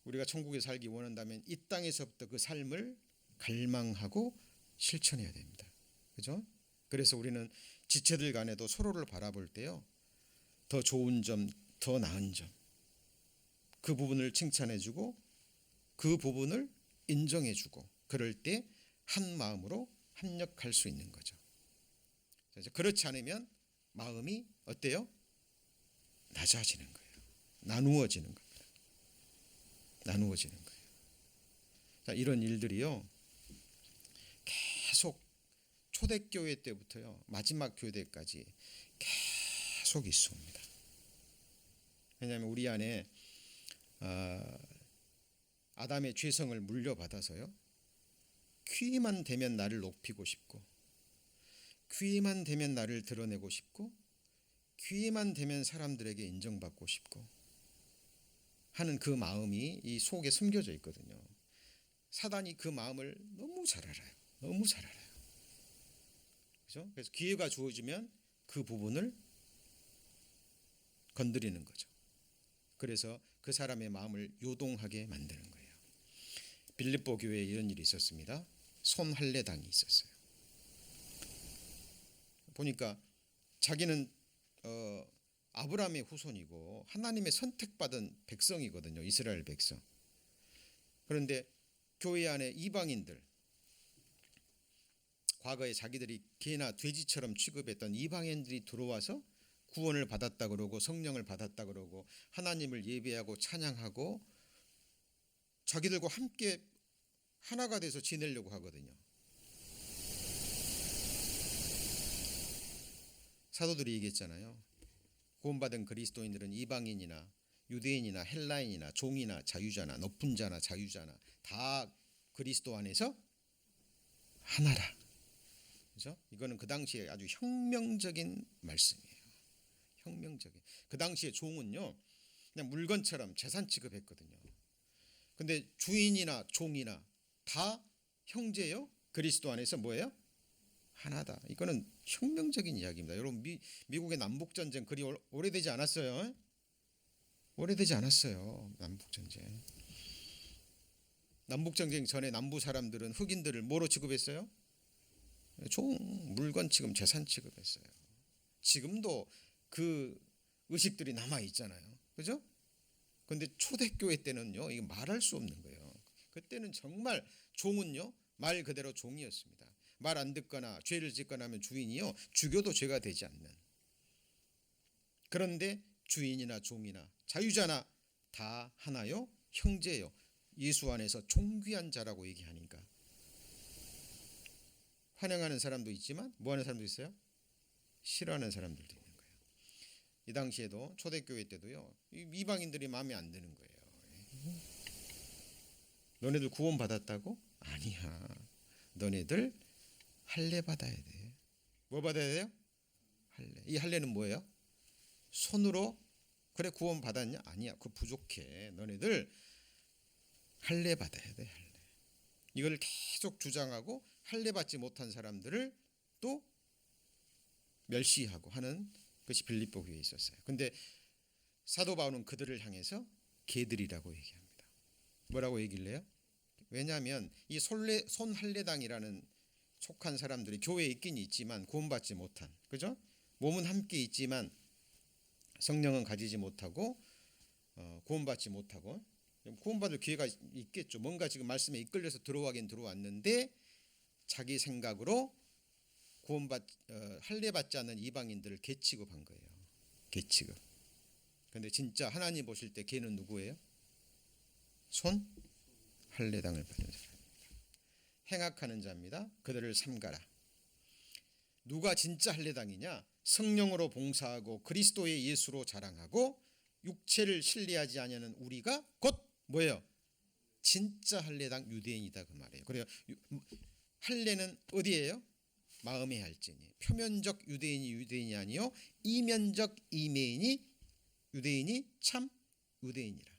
우리가 천국에 살기 원한다면 이 땅에서부터 그 삶을 갈망하고 실천해야 됩니다. 그죠? 그래서 우리는 지체들 간에도 서로를 바라볼 때요, 더 좋은 점, 더 나은 점, 그 부분을 칭찬해주고 그 부분을 인정해주고, 그럴 때 한 마음으로 합력할 수 있는 거죠. 그렇지 않으면 마음이 어때요? 낮아지는 거예요. 나누어지는 겁니다. 나누어지는 거예요. 자, 이런 일들이요, 계속 초대교회 때부터요 마지막 교회까지 계속 있습니다. 왜냐하면 우리 안에 아담의 죄성을 물려받아서요, 기회만 되면 나를 높이고 싶고, 기회만 되면 나를 드러내고 싶고, 기회만 되면 사람들에게 인정받고 싶고 하는 그 마음이 이 속에 숨겨져 있거든요. 사단이 그 마음을 너무 잘 알아요. 너무 잘 알아요. 그렇죠? 그래서 기회가 주어지면 그 부분을 건드리는 거죠. 그래서 그 사람의 마음을 요동하게 만드는 거예요. 빌립보 교회에 이런 일이 있었습니다. 손할례당이 있었어요. 보니까 자기는 아브라함의 후손이고 하나님의 선택받은 백성이거든요. 이스라엘 백성. 그런데 교회 안에 이방인들, 과거에 자기들이 개나 돼지처럼 취급했던 이방인들이 들어와서 구원을 받았다 그러고 성령을 받았다 그러고 하나님을 예배하고 찬양하고 자기들과 함께 하나가 돼서 지내려고 하거든요. 사도들이 얘기했잖아요. 구원받은 그리스도인들은 이방인이나 유대인이나 헬라인이나 종이나 자유자나 높은 자나 자유자나 다 그리스도 안에서 하나라. 그렇죠? 이거는 그 당시에 아주 혁명적인 말씀이에요. 혁명적인. 그 당시에 종은요, 그냥 물건처럼 재산 취급했거든요. 근데 주인이나 종이나 다 형제요. 그리스도 안에서 뭐예요? 하나다. 이거는 혁명적인 이야기입니다. 여러분, 미국의 남북 전쟁 그리 오래되지 않았어요. 오래되지 않았어요. 남북 전쟁. 남북 전쟁 전에 남부 사람들은 흑인들을 뭐로 취급했어요? 종, 물건 취급, 재산 취급했어요. 지금도 그 의식들이 남아 있잖아요. 그죠? 근데 초대교회 때는요, 이게 말할 수 없는 거예요. 그때는 정말 종은요, 말 그대로 종이었습니다. 말 안 듣거나 죄를 짓거나 하면 주인이요, 죽여도 죄가 되지 않는. 그런데 주인이나 종이나 자유자나 다 하나요, 형제요. 예수 안에서 존귀한 자라고 얘기하니까 환영하는 사람도 있지만 뭐하는 사람도 있어요? 싫어하는 사람들도 있는 거예요. 이 당시에도 초대교회 때도요, 이방인들이 마음에 안 드는 거예요. 너네들 구원 받았다고? 아니야. 너네들 할례 받아야 돼. 뭐 받아야 돼요? 할례. 이 할례는 뭐예요? 손으로 그래 구원 받았냐? 아니야. 그거 부족해. 너네들 할례 받아야 돼. 할례. 이걸 계속 주장하고 할례 받지 못한 사람들을 또 멸시하고 하는 것이 빌립보 교회에 있었어요. 근데 사도 바울은 그들을 향해서 개들이라고 얘기합니다. 뭐라고 얘기를 해요? 왜냐하면 이 손할례당이라는 속한 사람들이 교회에 있긴 있지만 구원받지 못한, 그죠? 몸은 함께 있지만 성령은 가지지 못하고 구원받지 못하고, 구원받을 기회가 있겠죠. 뭔가 지금 말씀에 이끌려서 들어가긴 들어왔는데 자기 생각으로 할례 받지 않는 이방인들을 개 취급한 거예요. 개 취급. 그런데 진짜 하나님 보실 때 개는 누구예요? 손 할례당을 받는 사람입니다. 행악하는 자입니다. 그들을 삼가라. 누가 진짜 할례당이냐? 성령으로 봉사하고 그리스도의 예수로 자랑하고 육체를 신뢰하지 아니하는 우리가 곧 뭐예요? 진짜 할례당 유대인이다 그 말이에요. 그래요. 할례는 어디예요? 마음의 할지니. 표면적 유대인이 유대인이 아니요 이면적 이매인이 유대인이 참 유대인이라.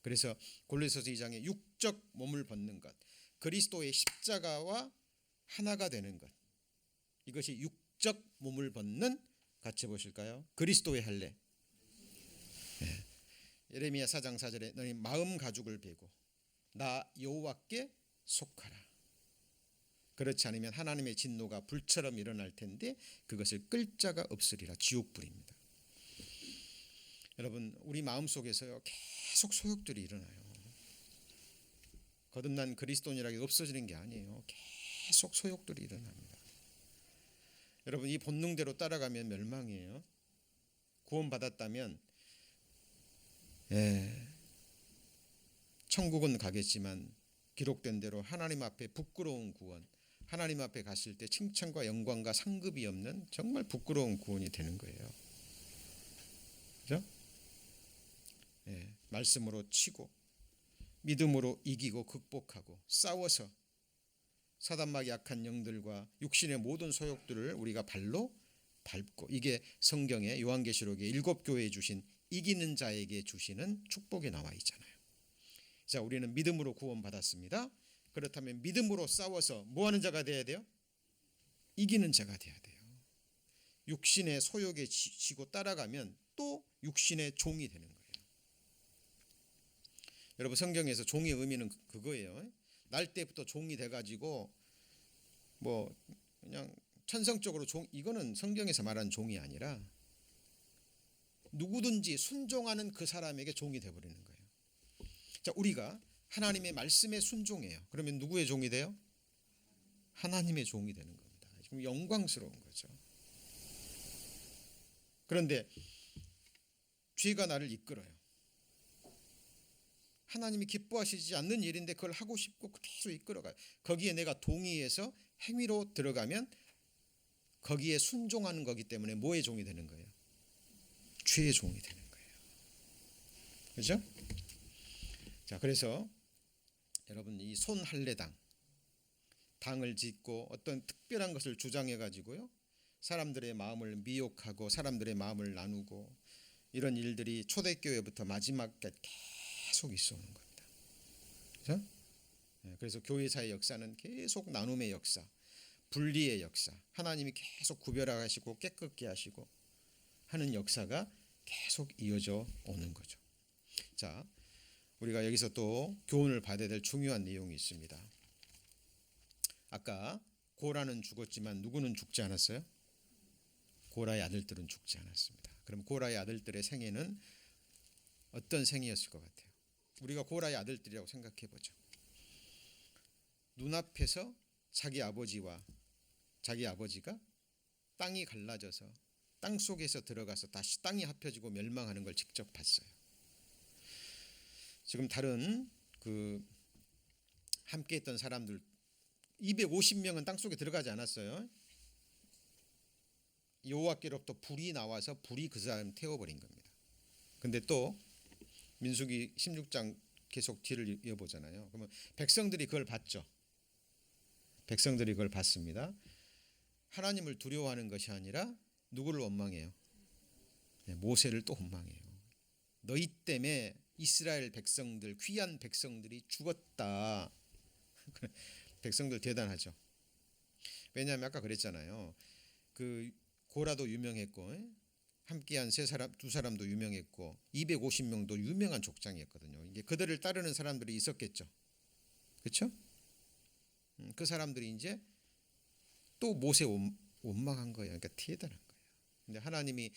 그래서 골로새서 2장에 육적 몸을 벗는 것, 그리스도의 십자가와 하나가 되는 것, 이것이 육적 몸을 벗는, 같이 보실까요? 그리스도의 할례. 네. 예레미야 4장 4절에 너희 마음 가죽을 베고 나 여호와께 속하라. 그렇지 않으면 하나님의 진노가 불처럼 일어날 텐데 그것을 끌 자가 없으리라. 지옥불입니다. 여러분, 우리 마음속에서요 계속 소욕들이 일어나요. 거듭난 그리스도인이라고 없어지는 게 아니에요. 계속 소욕들이 일어납니다. 여러분, 이 본능대로 따라가면 멸망이에요. 구원받았다면 천국은 가겠지만 기록된 대로 하나님 앞에 부끄러운 구원, 하나님 앞에 갔을 때 칭찬과 영광과 상급이 없는 정말 부끄러운 구원이 되는 거예요. 그죠? 말씀으로 치고 믿음으로 이기고 극복하고 싸워서 사단마귀 악한 영들과 육신의 모든 소욕들을 우리가 발로 밟고, 이게 성경의 요한계시록의 7교회에 주신 이기는 자에게 주시는 축복에 나와 있잖아요. 자, 우리는 믿음으로 구원받았습니다. 그렇다면 믿음으로 싸워서 뭐 하는 자가 돼야 돼요? 이기는 자가 돼야 돼요. 육신의 소욕에 지고 따라가면 또 육신의 종이 되는 거예요. 여러분, 성경에서 종의 의미는 그거예요. 날 때부터 종이 돼가지고 뭐 그냥 천성적으로 종, 이거는 성경에서 말하는 종이 아니라 누구든지 순종하는 그 사람에게 종이 돼버리는 거예요. 자, 우리가 하나님의 말씀에 순종해요. 그러면 누구의 종이 돼요? 하나님의 종이 되는 겁니다. 지금 영광스러운 거죠. 그런데 죄가 나를 이끌어요. 하나님이 기뻐하시지 않는 일인데 그걸 하고 싶고 계속 이끌어가요. 거기에 내가 동의해서 행위로 들어가면 거기에 순종하는 거기 때문에 뭐의 종이 되는 거예요? 죄의 종이 되는 거예요. 그렇죠? 자, 그래서 여러분, 이 손할례당, 당을 짓고 어떤 특별한 것을 주장해 가지고요 사람들의 마음을 미혹하고 사람들의 마음을 나누고, 이런 일들이 초대교회부터 마지막까지 계속 있어 오는 겁니다. 그렇죠? 그래서 교회사의 역사는 계속 나눔의 역사, 분리의 역사, 하나님이 계속 구별하시고 깨끗게 하시고 하는 역사가 계속 이어져 오는 거죠. 자, 우리가 여기서 또 교훈을 받아야 될 중요한 내용이 있습니다. 아까 고라는 죽었지만 누구는 죽지 않았어요? 고라의 아들들은 죽지 않았습니다. 그럼 고라의 아들들의 생애는 어떤 생애였을 것 같아요? 우리가 고라의 아들들이라고 생각해 보죠. 눈앞에서 자기 아버지가 땅이 갈라져서 땅 속에서 들어가서 다시 땅이 합혀지고 멸망하는 걸 직접 봤어요. 지금 다른 함께 했던 사람들 250명은 땅 속에 들어가지 않았어요. 여호와께로부터 불이 나와서 불이 그 사람 태워버린 겁니다. 근데 또 민수기 16장 계속 뒤를 이어보잖아요. 그러면 백성들이 그걸 봤죠. 백성들이 그걸 봤습니다. 하나님을 두려워하는 것이 아니라 누구를 원망해요? 모세를 또 원망해요. 너희 때문에 이스라엘 백성들, 귀한 백성들이 죽었다. 백성들 대단하죠. 왜냐하면 아까 그랬잖아요. 그 고라도 유명했고 함께한 두 사람도 유명했고 250명도 유명한 족장이었거든요. 이게 그들을 따르는 사람들이 있었겠죠. 그렇죠? 그 사람들이 이제 또 모세 원망한 거예요. 그러니까 대단한 거예요. 근데 하나님이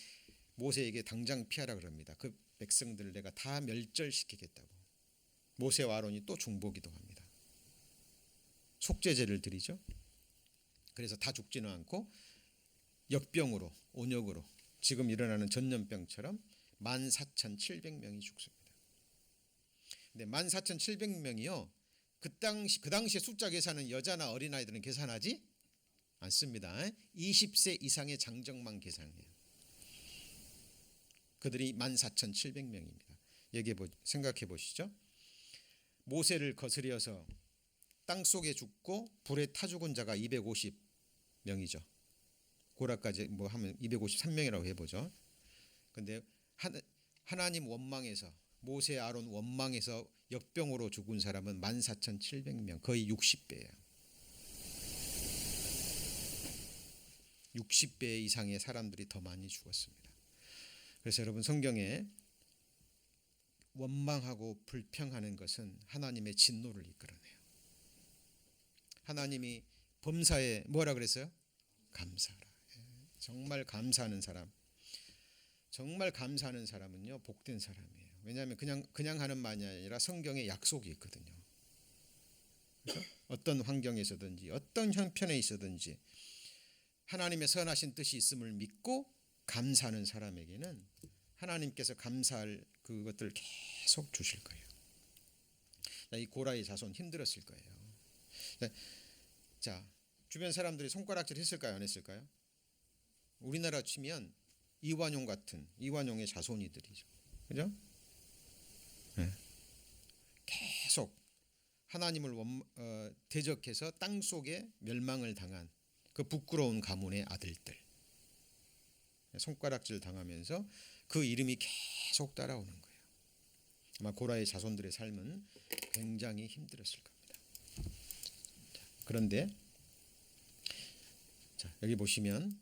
모세에게 당장 피하라 그럽니다. 그 백성들을 내가 다 멸절시키겠다고. 모세와 아론이 또 중보기도 합니다. 속죄제를 드리죠. 그래서 다 죽지는 않고 역병으로, 온역으로 지금 일어나는 전염병처럼 14,700명이 죽습니다. 근데 14,700명이요. 그 당시에 숫자 계산은 여자나 어린아이들은 계산하지 않습니다. 20세 이상의 장정만 계산해요. 그들이 14,700명입니다. 생각해 보시죠. 모세를 거스려서 땅속에 죽고 불에 타 죽은 자가 250명이죠. 고라까지 뭐 하면 253명이라고 해보죠. 근데 하나님 원망에서, 모세 아론 원망에서 역병으로 죽은 사람은 14,700명, 거의 60배예요. 60배 이상의 사람들이 더 많이 죽었습니다. 그래서 여러분, 성경에 원망하고 불평하는 것은 하나님의 진노를 이끌어내요. 하나님이 범사에 뭐라 그랬어요? 감사하라. 정말 감사하는 사람, 정말 감사하는 사람은요, 복된 사람이에요. 왜냐하면 그냥 하는 말이 아니라 성경에 약속이 있거든요. 그렇죠? 어떤 환경에서든지 어떤 형편에 있어든지 하나님의 선하신 뜻이 있음을 믿고 감사하는 사람에게는 하나님께서 감사할 그것들을 계속 주실 거예요. 이 고라의 자손 힘들었을 거예요. 자, 주변 사람들이 손가락질 했을까요, 안 했을까요? 우리나라 치면 이완용의 자손이들이죠. 그죠? 네. 계속 하나님을 대적해서 땅 속에 멸망을 당한 그 부끄러운 가문의 아들들, 손가락질 당하면서 그 이름이 계속 따라오는 거예요. 아마 고라의 자손들의 삶은 굉장히 힘들었을 겁니다. 그런데 자, 여기 보시면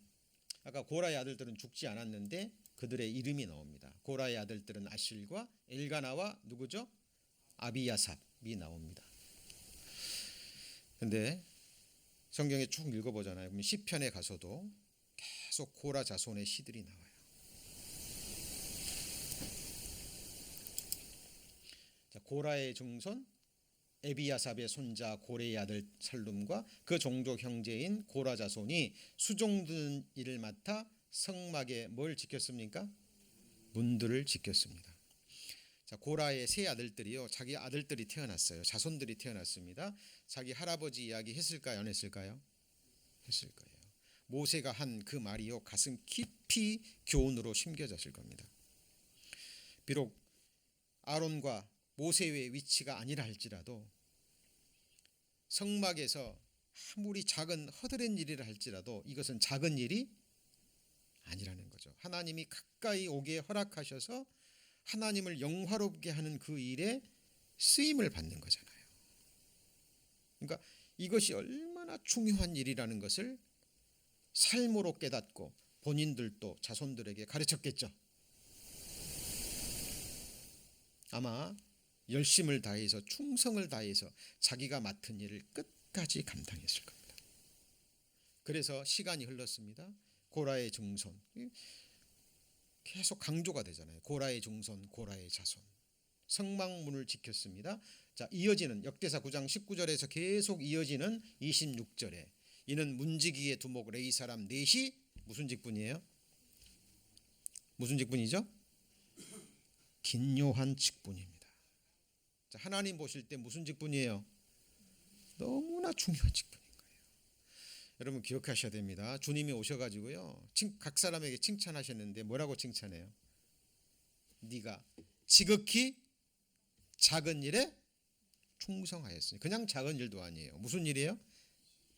아까 고라의 아들들은 죽지 않았는데 그들의 이름이 나옵니다. 고라의 아들들은 아실과 엘가나와 누구죠? 아비야삽이 나옵니다. 근데 성경에 쭉 읽어보잖아요. 그럼 시편에 가서도 계속 고라 자손의 시들이 나와요. 자, 고라의 증손 에비야삽의 손자 고레의 아들 살룸과 그 종족 형제인 고라 자손이 수종드는 일을 맡아 성막에 뭘 지켰습니까? 문들을 지켰습니다. 자, 고라의 세 아들들이요, 자기 아들들이 태어났어요. 자손들이 태어났습니다. 자기 할아버지 이야기 했을까요, 안 했을까요? 했을 거예요. 모세가 한 그 말이요, 가슴 깊이 교훈으로 심겨졌을 겁니다. 비록 아론과 모세의 위치가 아니라 할지라도, 성막에서 아무리 작은 허드렛 일이라 할지라도 이것은 작은 일이 아니라는 거죠. 하나님이 가까이 오게 허락하셔서 하나님을 영화롭게 하는 그 일에 쓰임을 받는 거잖아요. 그러니까 이것이 얼마나 중요한 일이라는 것을 삶으로 깨닫고 본인들도 자손들에게 가르쳤겠죠. 아마 열심을 다해서, 충성을 다해서 자기가 맡은 일을 끝까지 감당했을 겁니다. 그래서 시간이 흘렀습니다. 고라의 증손, 계속 강조가 되잖아요. 고라의 증손, 고라의 자손, 성막문을 지켰습니다. 자, 이어지는 역대사 9장 19절에서 계속 이어지는 26절에 이는 문지기의 두목 레위 사람 넷이 무슨 직분이에요? 무슨 직분이죠? 긴요한 직분입니다. 자, 하나님 보실 때 무슨 직분이에요? 너무나 중요한 직분인 거예요. 여러분 기억하셔야 됩니다. 주님이 오셔가지고요, 각 사람에게 칭찬하셨는데 뭐라고 칭찬해요? 네가 지극히 작은 일에 충성하였으니. 그냥 작은 일도 아니에요. 무슨 일이에요?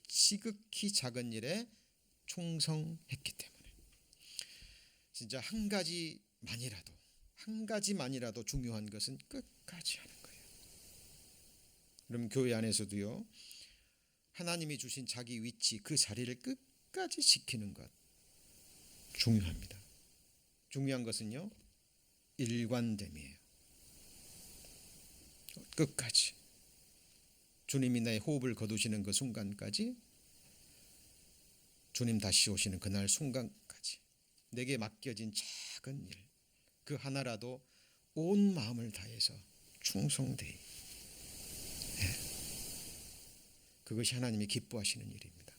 지극히 작은 일에 충성했기 때문에. 진짜 한 가지만이라도 중요한 것은 끝까지 하는 거예요. 그럼 교회 안에서도요, 하나님이 주신 자기 위치, 그 자리를 끝까지 지키는 것 중요합니다. 중요한 것은요, 일관됨이에요. 끝까지 주님이 나의 호흡을 거두시는 그 순간까지, 주님 다시 오시는 그날 순간까지 내게 맡겨진 작은 일, 그 하나라도 온 마음을 다해서 충성되이, 그것이 하나님이 기뻐하시는 일입니다.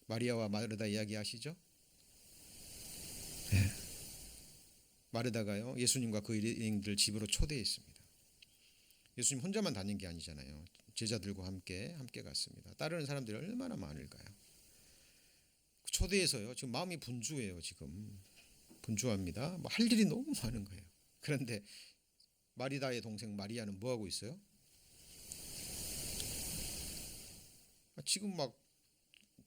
마리아와 마르다 이야기 아시죠? 마르다가요, 예수님과 그 일행들 집으로 초대했습니다. 예수님 혼자만 다닌 게 아니잖아요. 제자들과 함께 갔습니다. 따르는 사람들이 얼마나 많을까요? 초대해서요, 지금 마음이 분주해요. 지금 분주합니다. 뭐 할 일이 너무 많은 거예요. 그런데 마리다의 동생 마리아는 뭐 하고 있어요? 지금 막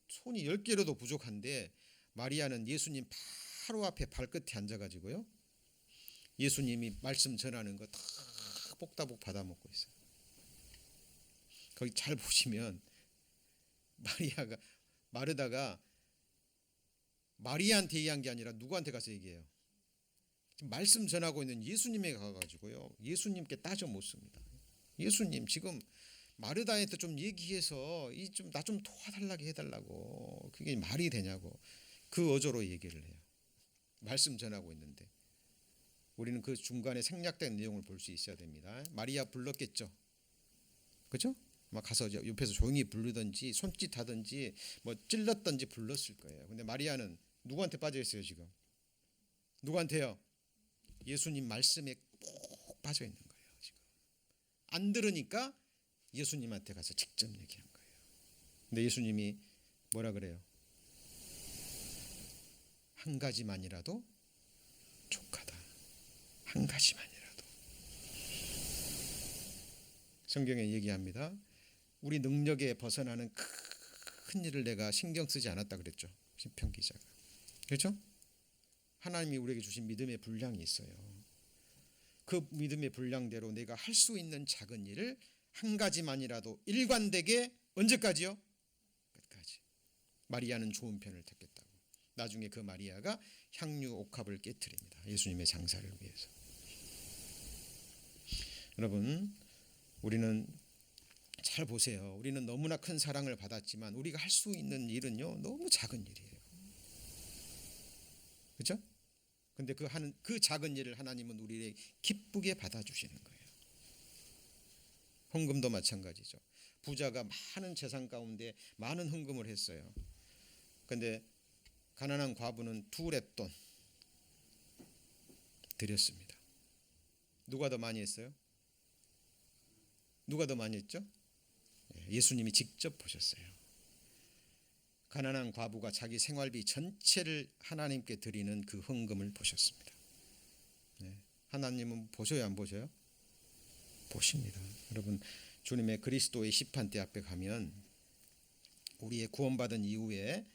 손이 10개로도 부족한데 마리아는 예수님 바로 앞에 발끝에 앉아가지고요, 예수님이 말씀 전하는 거 다 복다복 받아먹고 있어요. 거기 잘 보시면 마르다가 마리아한테 얘기한 게 아니라 누구한테 가서 얘기해요? 지금 말씀 전하고 있는 예수님에게 가가지고요, 예수님께 따져 묻습니다. 예수님, 지금 마르다한테 좀 얘기해서 나 좀 도와달라고 해달라고, 그게 말이 되냐고. 그 어조로 얘기를 해요. 말씀 전하고 있는데 우리는 그 중간에 생략된 내용을 볼 수 있어야 됩니다. 마리아 불렀겠죠, 그죠? 막 가서 옆에서 조용히 부르든지 손짓하든지 뭐 찔렀든지 불렀을 거예요. 근데 마리아는 누구한테 빠져 있어요 지금? 누구한테요? 예수님 말씀에 꼭 빠져 있는 거예요. 지금 안 들으니까 예수님한테 가서 직접 얘기한 거예요. 근데 예수님이 뭐라 그래요? 한 가지만이라도 족하다. 한 가지만이라도. 성경에 얘기합니다. 우리 능력에 벗어나는 큰 일을 내가 신경 쓰지 않았다 그랬죠, 시편 기자가. 그렇죠? 하나님이 우리에게 주신 믿음의 분량이 있어요. 그 믿음의 분량대로 내가 할 수 있는 작은 일을 한 가지만이라도 일관되게, 언제까지요? 끝까지. 마리아는 좋은 편을 택했다고. 나중에 그 마리아가 향유 옥합을 깨트립니다. 예수님의 장사를 위해서. 여러분, 우리는 잘 보세요. 우리는 너무나 큰 사랑을 받았지만 우리가 할 수 있는 일은요, 너무 작은 일이에요. 그렇죠? 근데 그 작은 일을 하나님은 우리에게 기쁘게 받아주시는 거예요. 헌금도 마찬가지죠. 부자가 많은 재산 가운데 많은 헌금을 했어요. 근데 가난한 과부는 2렙돈 드렸습니다. 누가 더 많이 했어요? 누가 더 많이 했죠? 예수님이 직접 보셨어요. 가난한 과부가 자기 생활비 전체를 하나님께 드리는 그 헌금을 보셨습니다. 하나님은 보셔요, 안 보셔요? 보십니다. 여러분, 주님의 그리스도의 시판대 앞에 가면 우리의 구원받은 이후에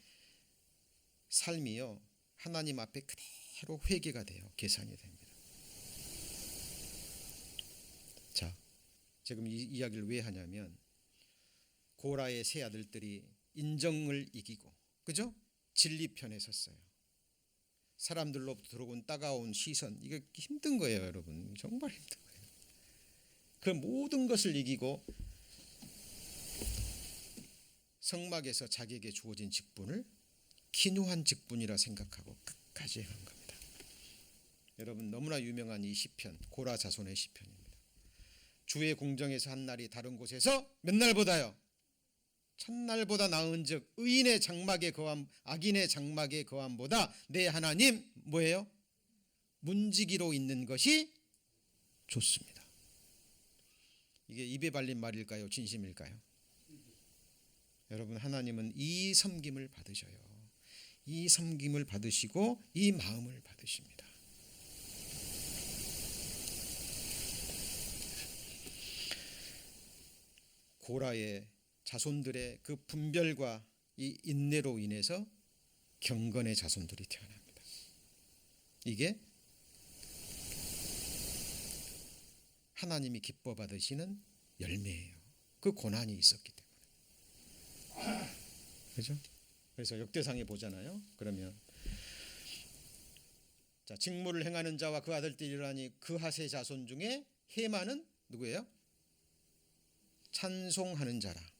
삶이요, 하나님 앞에 그대로 회개가 돼요. 계산이 됩니다. 자, 지금 이 이야기를 왜 하냐면 고라의 세 아들들이 인정을 이기고, 그죠? 진리 편에 섰어요. 사람들로부터 들어온 따가운 시선, 이게 힘든 거예요, 여러분. 정말 힘든 거예요. 그 모든 것을 이기고 성막에서 자기에게 주어진 직분을 기묘한 직분이라 생각하고 끝까지 한 겁니다. 여러분, 너무나 유명한 이 시편, 고라 자손의 시편입니다. 주의 궁정에서 한 날이 다른 곳에서 몇 날보다요? 첫날보다 나은즉 의인의 장막에 거함 악인의 장막에 거함보다 내 하나님 뭐예요? 문지기로 있는 것이 좋습니다. 이게 입에 발린 말일까요? 진심일까요? 여러분, 하나님은 이 섬김을 받으셔요. 이 섬김을 받으시고 이 마음을 받으십니다. 고라의 자손들의 그 분별과 이 인내로 인해서 경건의 자손들이 태어납니다. 이게 하나님이 기뻐 받으시는 열매예요. 그 고난이 있었기 때문에. 그렇죠? 그래서 역대상에 보잖아요. 그러면 자, 직무를 행하는 자와 그 아들들이라니 그 하세 자손 중에 헤만은 누구예요? 찬송하는 자라.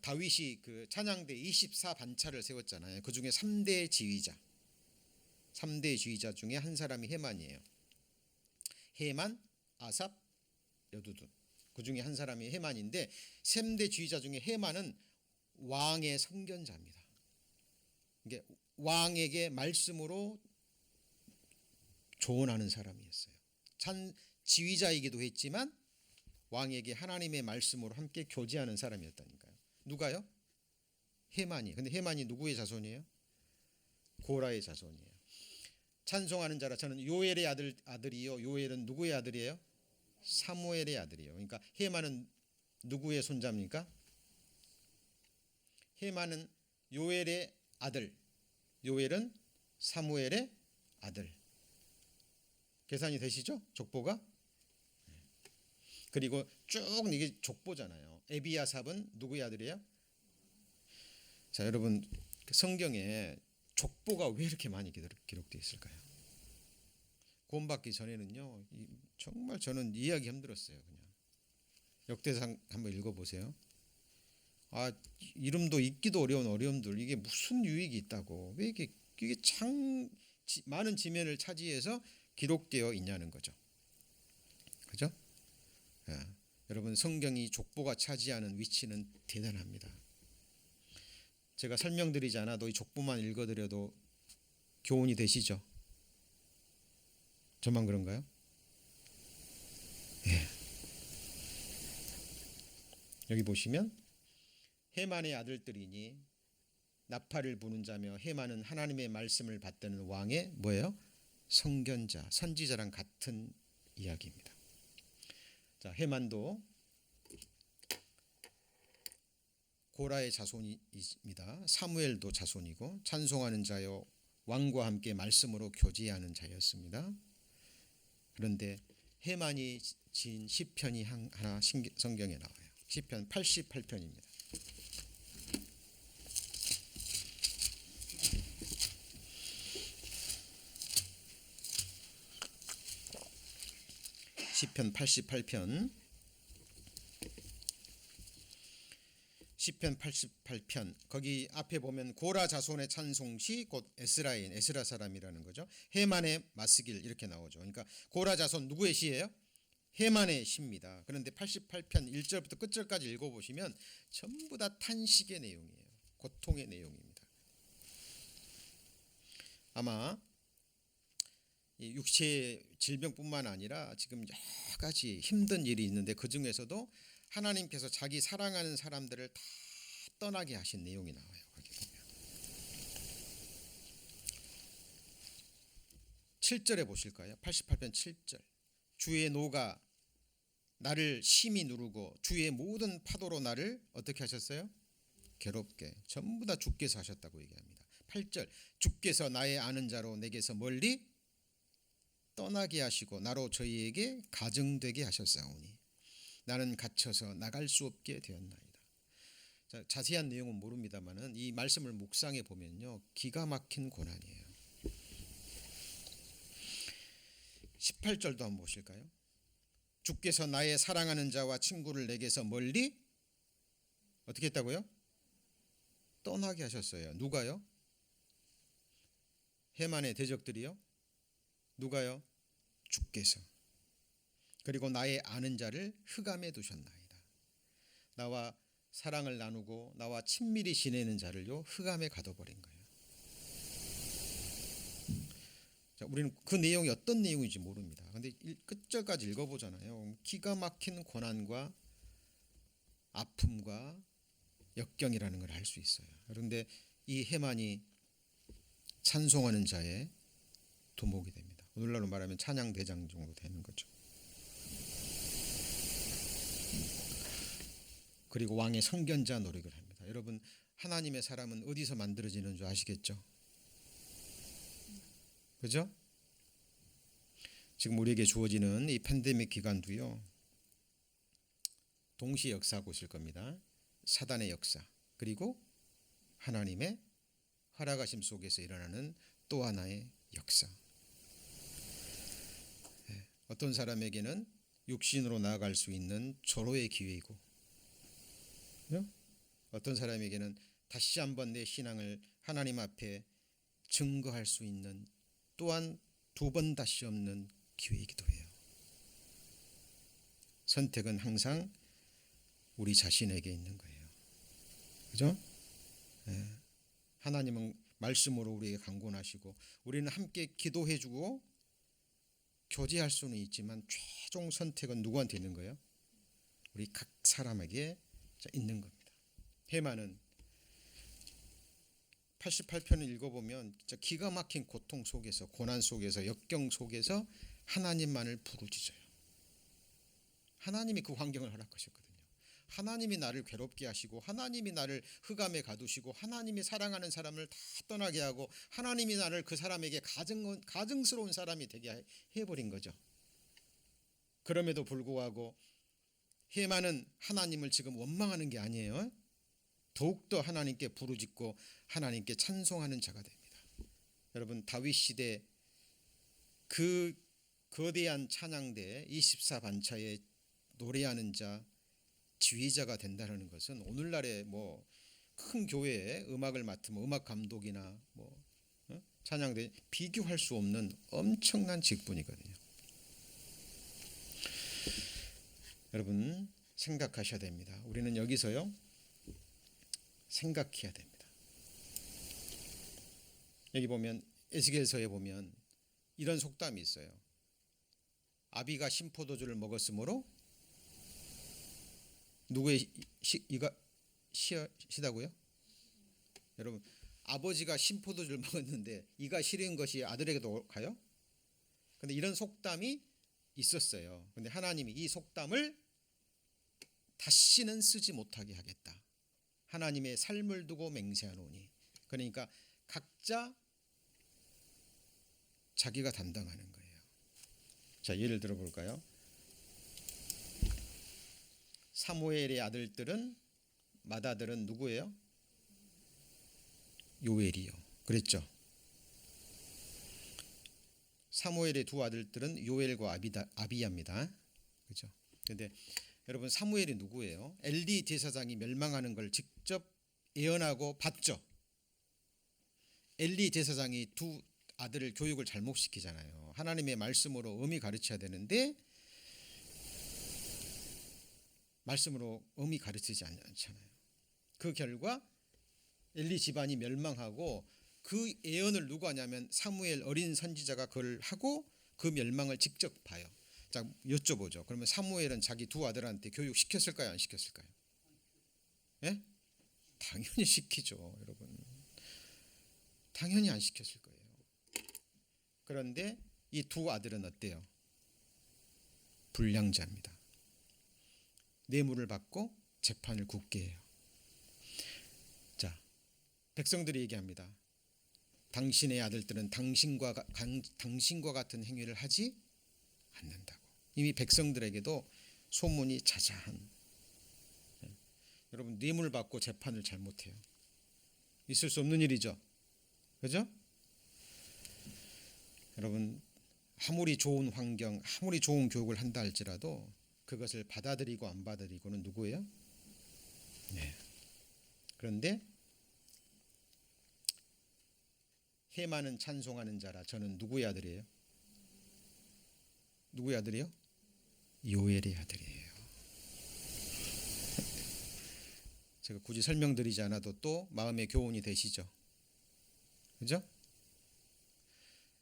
다윗이 그 찬양대 24반차를 세웠잖아요. 그 중에 3대 지휘자 중에 한 사람이 헤만이에요. 헤만, 아삽, 여두둔. 그 중에 한 사람이 헤만인데 3대 지휘자 중에 헤만은 왕의 선견자입니다. 이게 왕에게 말씀으로 조언하는 사람이었어요. 지휘자이기도 했지만 왕에게 하나님의 말씀으로 함께 교제하는 사람이었다니까요. 누가요? 헤만이. 근데 헤만이 누구의 자손이에요? 고라의 자손이에요. 찬송하는 자라. 저는 요엘의 아들이요. 요엘은 누구의 아들이에요? 사무엘의 아들이에요. 그러니까 헤만은 누구의 손자입니까? 헤만은 요엘의 아들, 요엘은 사무엘의 아들. 계산이 되시죠? 족보가? 그리고 쭉 이게 족보잖아요. 에비야삽은 누구의 아들이에요? 자, 여러분, 성경에 족보가 왜 이렇게 많이 기록되어 있을까요? 구원받기 전에는요, 정말 저는 이해하기 힘들었어요. 그냥 역대상 한번 읽어보세요. 아, 이름도 읽기도 어려운 어려움들, 이게 무슨 유익이 있다고, 왜 이게 많은 지면을 차지해서 기록되어 있냐는 거죠. 그죠? 여러분, 성경이 족보가 차지하는 위치는 대단합니다. 제가 설명드리지 않아도 이 족보만 읽어드려도 교훈이 되시죠? 저만 그런가요? 예. 여기 보시면 헤만의 아들들이니 나팔을 부는 자며, 헤만은 하나님의 말씀을 받드는 왕의 뭐예요? 선견자, 선지자랑 같은 이야기입니다. 자, 헤만도 고라의 자손입니다. 사무엘도 자손이고 찬송하는 자요, 왕과 함께 말씀으로 교제하는 자였습니다. 그런데 헤만이 지은 시편이 하나 성경에 나와요. 시편 88편입니다. 시편 88편, 시편 88편, 거기 앞에 보면 고라 자손의 찬송시, 곧 에스라인, 에스라 사람이라는 거죠. 헤만의 마스길 이렇게 나오죠. 그러니까 고라 자손 누구의 시예요? 헤만의 시입니다. 그런데 88편 1절부터 끝절까지 읽어보시면 전부 다 탄식의 내용이에요. 고통의 내용입니다. 아마 이 육체의 질병뿐만 아니라 지금 여러 가지 힘든 일이 있는데, 그 중에서도 하나님께서 자기 사랑하는 사람들을 다 떠나게 하신 내용이 나와요. 거기 보면 7절에 보실까요? 88편 7절. 주의 노가 나를 심히 누르고 주의 모든 파도로 나를 어떻게 하셨어요? 괴롭게. 전부 다 주께서 하셨다고 얘기합니다. 8절. 주께서 나의 아는 자로 내게서 멀리 떠나게 하시고 나로 저희에게 가증되게 하셨사오니 나는 갇혀서 나갈 수 없게 되었나이다. 자, 자세한 내용은 모릅니다만은 이 말씀을 묵상해 보면요, 기가 막힌 고난이에요. 18절도 한번 보실까요? 주께서 나의 사랑하는 자와 친구를 내게서 멀리 어떻게 했다고요? 떠나게 하셨어요. 누가요? 헤만의 대적들이요? 누가요? 주께서. 그리고 나의 아는 자를 흑암에 두셨나이다. 나와 사랑을 나누고 나와 친밀히 지내는 자를요, 흑암에 가둬버린 거예요. 자, 우리는 그 내용이 어떤 내용인지 모릅니다. 그런데 끝절까지 읽어보잖아요. 기가 막힌 고난과 아픔과 역경이라는 걸 알 수 있어요. 그런데 이 헤만이 찬송하는 자의 두목이 됩니다. 오늘날로 말하면 찬양 대장 정도 되는 거죠. 그리고 왕의 선견자 노력을 합니다. 여러분, 하나님의 사람은 어디서 만들어지는 줄 아시겠죠? 그죠? 지금 우리에게 주어지는 이 팬데믹 기간도요, 동시에 역사하고 있을 겁니다. 사단의 역사, 그리고 하나님의 허락하심 속에서 일어나는 또 하나의 역사. 어떤 사람에게는 육신으로 나아갈 수 있는 절호의 기회이고, 어떤 사람에게는 다시 한번 내 신앙을 하나님 앞에 증거할 수 있는 또한 두 번 다시 없는 기회이기도 해요. 선택은 항상 우리 자신에게 있는 거예요. 그죠? 하나님은 말씀으로 우리에게 강권하시고 우리는 함께 기도해주고 교제할 수는 있지만 최종 선택은 누구한테 있는 거예요? 우리 각 사람에게 있는 겁니다. 헤만은 88편을 읽어보면 진짜 기가 막힌 고통 속에서, 고난 속에서, 역경 속에서 하나님만을 부르짖어요. 하나님이 그 환경을 허락하셨거든요. 하나님이 나를 괴롭게 하시고, 하나님이 나를 흑암에 가두시고, 하나님이 사랑하는 사람을 다 떠나게 하고, 하나님이 나를 그 사람에게 가증스러운 사람이 되게 해버린 거죠. 그럼에도 불구하고 헤만은 하나님을 지금 원망하는 게 아니에요. 더욱더 하나님께 부르짖고 하나님께 찬송하는 자가 됩니다. 여러분, 다윗 시대 그 거대한 찬양대 24반차에 노래하는 자, 지휘자가 된다는 것은 오늘날의 큰 교회에 음악을 맡으면 음악 감독이나 찬양대 비교할 수 없는 엄청난 직분이거든요. 여러분, 생각하셔야 됩니다. 우리는 여기서요, 생각해야 됩니다. 여기 보면 에스겔서에 보면 이런 속담이 있어요. 아비가 신포도주를 먹었으므로 누구의 이가 시다고요? 여러분, 아버지가 신포도주를 먹었는데 이가 시린 것이 아들에게도 가요? 근데 이런 속담이 있었어요. 근데 하나님이 이 속담을 다시는 쓰지 못하게 하겠다. 하나님의 삶을 두고 맹세하노니. 그러니까 각자 자기가 담당하는 거예요. 자, 예를 들어 볼까요? 사무엘의 맏아들은 누구예요? 요엘이요. 그랬죠. 사무엘의 두 아들들은 요엘과 아비야입니다. 그렇죠? 그런데 여러분, 사무엘이 누구예요? 엘리 제사장이 멸망하는 걸 직접 예언하고 봤죠. 엘리 제사장이 두 아들을 교육을 잘못 시키잖아요. 하나님의 말씀으로 엄히 가르쳐야 되는데 말씀으로 엄히 가르치지 않잖아요. 그 결과 엘리 집안이 멸망하고, 그 예언을 누가 하냐면 사무엘 어린 선지자가 그걸 하고 그 멸망을 직접 봐요. 자, 여쭤보죠. 그러면 사무엘은 자기 두 아들한테 교육 시켰을까요, 안 시켰을까요? 예? 당연히 시키죠, 여러분. 당연히 안 시켰을 거예요. 그런데 이 두 아들은 어때요? 불량자입니다. 뇌물을 받고 재판을 굳게 해요. 자, 백성들이 얘기합니다. 당신의 아들들은 당신과 같은 행위를 하지 않는다고. 이미 백성들에게도 소문이 자자한. 여러분, 뇌물 받고 재판을 잘못해요. 있을 수 없는 일이죠. 그죠? 여러분, 아무리 좋은 환경, 아무리 좋은 교육을 한다 할지라도 그것을 받아들이고 안 받아들이고는 누구예요? 네. 그런데 헤만은 찬송하는 자라. 저는 누구의 아들이에요? 누구의 아들이요? 요엘의 아들이에요. 제가 굳이 설명드리지 않아도 또 마음의 교훈이 되시죠? 그죠?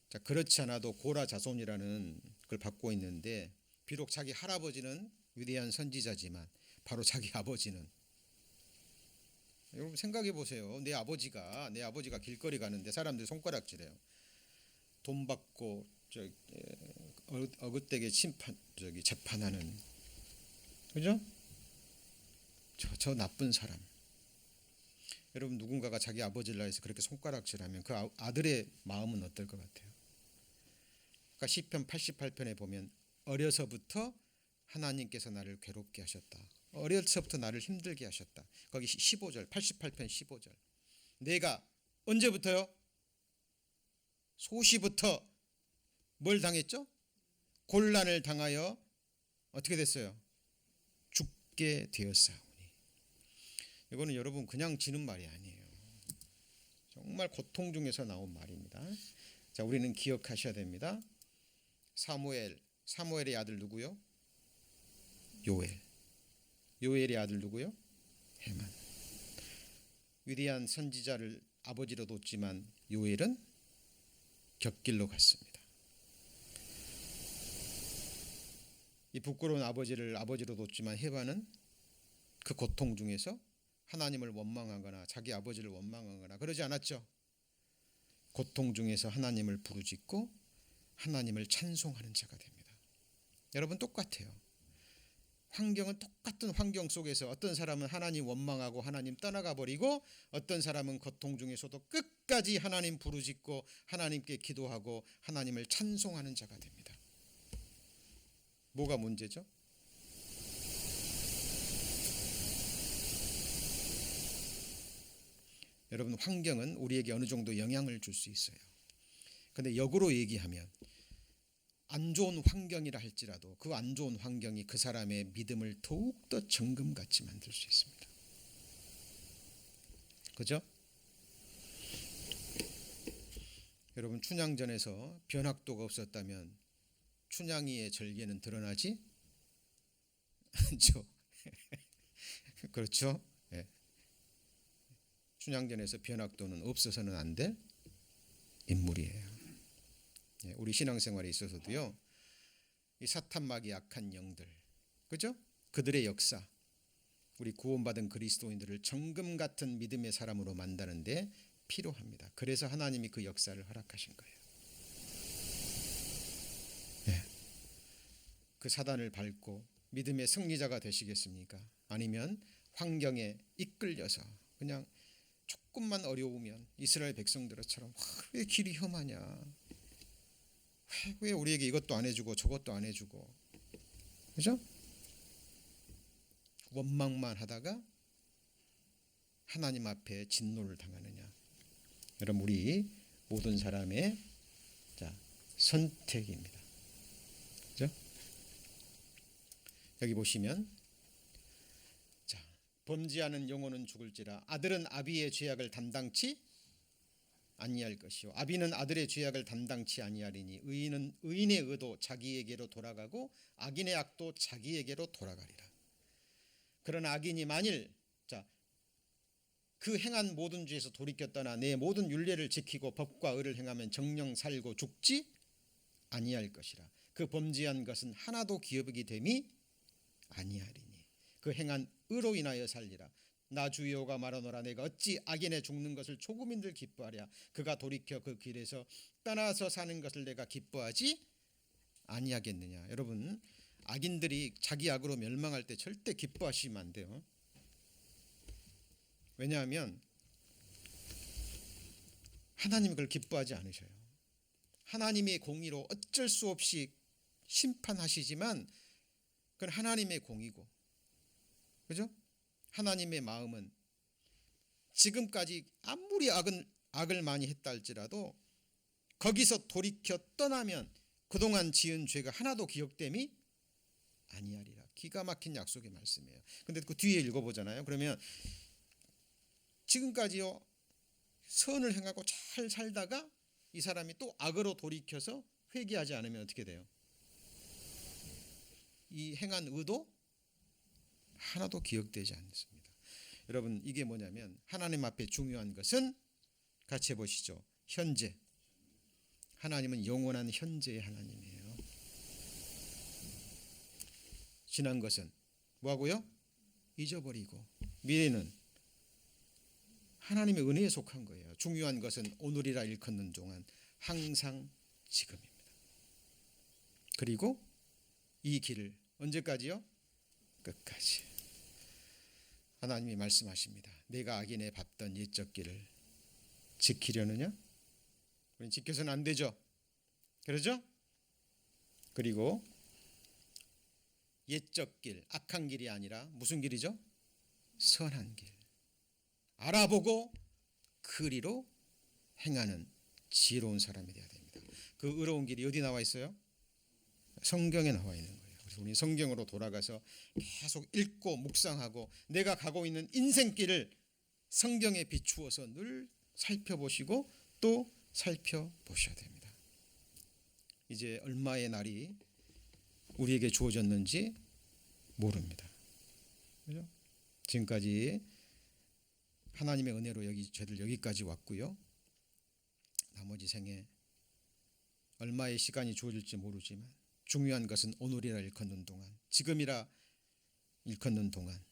자, 그렇지 않아도 고라 자손이라는 걸 받고 있는데, 비록 자기 할아버지는 위대한 선지자지만 바로 자기 아버지는, 여러분 생각해 보세요. 내 아버지가 길거리 가는데 사람들이 손가락질해요. 돈 받고 어긋되게 재판하는, 그죠? 저 나쁜 사람. 여러분, 누군가가 자기 아버지를 위해서 그렇게 손가락질하면 그 아들의 마음은 어떨 것 같아요? 그러니까 시편 88편에 보면 어려서부터 하나님께서 나를 괴롭게 하셨다. 어려서부터 나를 힘들게 하셨다. 거기 15절, 88편 15절. 내가 언제부터요? 소시부터 뭘 당했죠? 곤란을 당하여 어떻게 됐어요? 죽게 되었사오니. 이거는 여러분 그냥 지는 말이 아니에요. 정말 고통 중에서 나온 말입니다. 자, 우리는 기억하셔야 됩니다. 사무엘의 아들 누구요? 요엘의 아들 누구요? 헤만. 위대한 선지자를 아버지로 뒀지만 요엘은 곁길로 갔습니다. 이 부끄러운 아버지를 아버지로 뒀지만 헤만은 그 고통 중에서 하나님을 원망하거나 자기 아버지를 원망하거나 그러지 않았죠. 고통 중에서 하나님을 부르짖고 하나님을 찬송하는 자가 됩니다. 여러분 똑같아요. 환경은 똑같은 환경 속에서 어떤 사람은 하나님 원망하고 하나님 떠나가 버리고 어떤 사람은 고통 중에서도 끝까지 하나님 부르짖고 하나님께 기도하고 하나님을 찬송하는 자가 됩니다. 뭐가 문제죠? 여러분 환경은 우리에게 어느 정도 영향을 줄 수 있어요. 그런데 역으로 얘기하면 안 좋은 환경이라 할지라도 그 안 좋은 환경이 그 사람의 믿음을 더욱더 정금같이 만들 수 있습니다. 그죠? 여러분 춘향전에서 변학도가 없었다면 춘향이의 절개는 드러나지 않죠. 그렇죠? 네. 춘향전에서 변학도는 없어서는 안 될 인물이에요. 우리 신앙생활에 있어서도요, 이 사탄막이 약한 영들, 그죠? 그들의 역사, 우리 구원받은 그리스도인들을 정금 같은 믿음의 사람으로 만드는데 필요합니다. 그래서 하나님이 그 역사를 허락하신 거예요. 네. 그 사단을 밟고 믿음의 승리자가 되시겠습니까? 아니면 환경에 이끌려서 그냥 조금만 어려우면 이스라엘 백성들처럼 왜 길이 험하냐, 왜 우리에게 이것도 안 해주고 저것도 안 해주고, 그죠? 원망만 하다가 하나님 앞에 진노를 당하느냐. 여러분 우리 모든 사람의 선택입니다. 그죠? 여기 보시면 범죄하는 영혼은 죽을지라 아들은 아비의 죄악을 담당치 아니할 것이요 아비는 아들의 죄악을 담당치 아니하리니 의인의 의도 자기에게로 돌아가고 악인의 악도 자기에게로 돌아가리라. 그러나 악인이 만일 그 행한 모든 죄에서 돌이켜 떠나 내 모든 율례를 지키고 법과 의를 행하면 정령 살고 죽지 아니할 것이라. 그 범죄한 것은 하나도 기업이 됨이 아니하리니 그 행한 의로 인하여 살리라. 나 주 여호와가 말하노라 내가 어찌 악인의 죽는 것을 조금인들 기뻐하랴. 그가 돌이켜 그 길에서 떠나서 사는 것을 내가 기뻐하지 아니하겠느냐. 여러분 악인들이 자기 악으로 멸망할 때 절대 기뻐하시면 안 돼요. 왜냐하면 하나님이 그걸 기뻐하지 않으셔요. 하나님의 공의로 어쩔 수 없이 심판하시지만 그건 하나님의 공의고, 그죠? 하나님의 마음은 지금까지 아무리 악을 많이 했다 할지라도 거기서 돌이켜 떠나면 그동안 지은 죄가 하나도 기억됨이 아니하리라. 기가 막힌 약속의 말씀이에요. 근데 그 뒤에 읽어보잖아요. 그러면 지금까지요 선을 행하고 잘 살다가 이 사람이 또 악으로 돌이켜서 회개하지 않으면 어떻게 돼요? 이 행한 의도 하나도 기억되지 않습니다. 여러분 이게 뭐냐면 하나님 앞에 중요한 것은 같이 해보시죠. 현재. 하나님은 영원한 현재의 하나님이에요. 지난 것은 뭐하고요? 잊어버리고 미래는 하나님의 은혜에 속한 거예요. 중요한 것은 오늘이라 일컫는 동안 항상 지금입니다. 그리고 이 길을 언제까지요? 끝까지. 하나님이 말씀하십니다. 내가 악인의 밟던 옛적 길을 지키려느냐? 우리는 지켜서는 안 되죠. 그러죠? 그리고 옛적 길, 악한 길이 아니라 무슨 길이죠? 선한 길. 알아보고 그리로 행하는 지혜로운 사람이 되어야 됩니다. 그 의로운 길이 어디 나와 있어요? 성경에 나와 있는 거예요. 그래서 우리 성경으로 돌아가서 계속 읽고 묵상하고 내가 가고 있는 인생길을 성경에 비추어서 늘 살펴보시고 또 살펴보셔야 됩니다. 이제 얼마의 날이 우리에게 주어졌는지 모릅니다. 그죠? 지금까지 하나님의 은혜로 저희들 여기까지 왔고요. 나머지 생에 얼마의 시간이 주어질지 모르지만 중요한 것은 오늘이라 일컫는 동안, 지금이라 일컫는 동안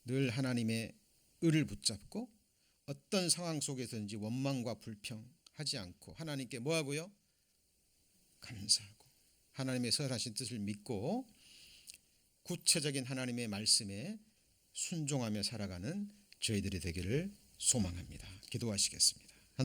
늘 하나님의 의를 붙잡고 어떤 상황 속에서든지 원망과 불평하지 하지 않고 하나님께 뭐 하고요? 감사하고 하나님의 선하신 뜻을 믿고 구체적인 하나님의 말씀에 순종하며 살아가는 저희들이 되기를 소망합니다. 기도하시겠습니다.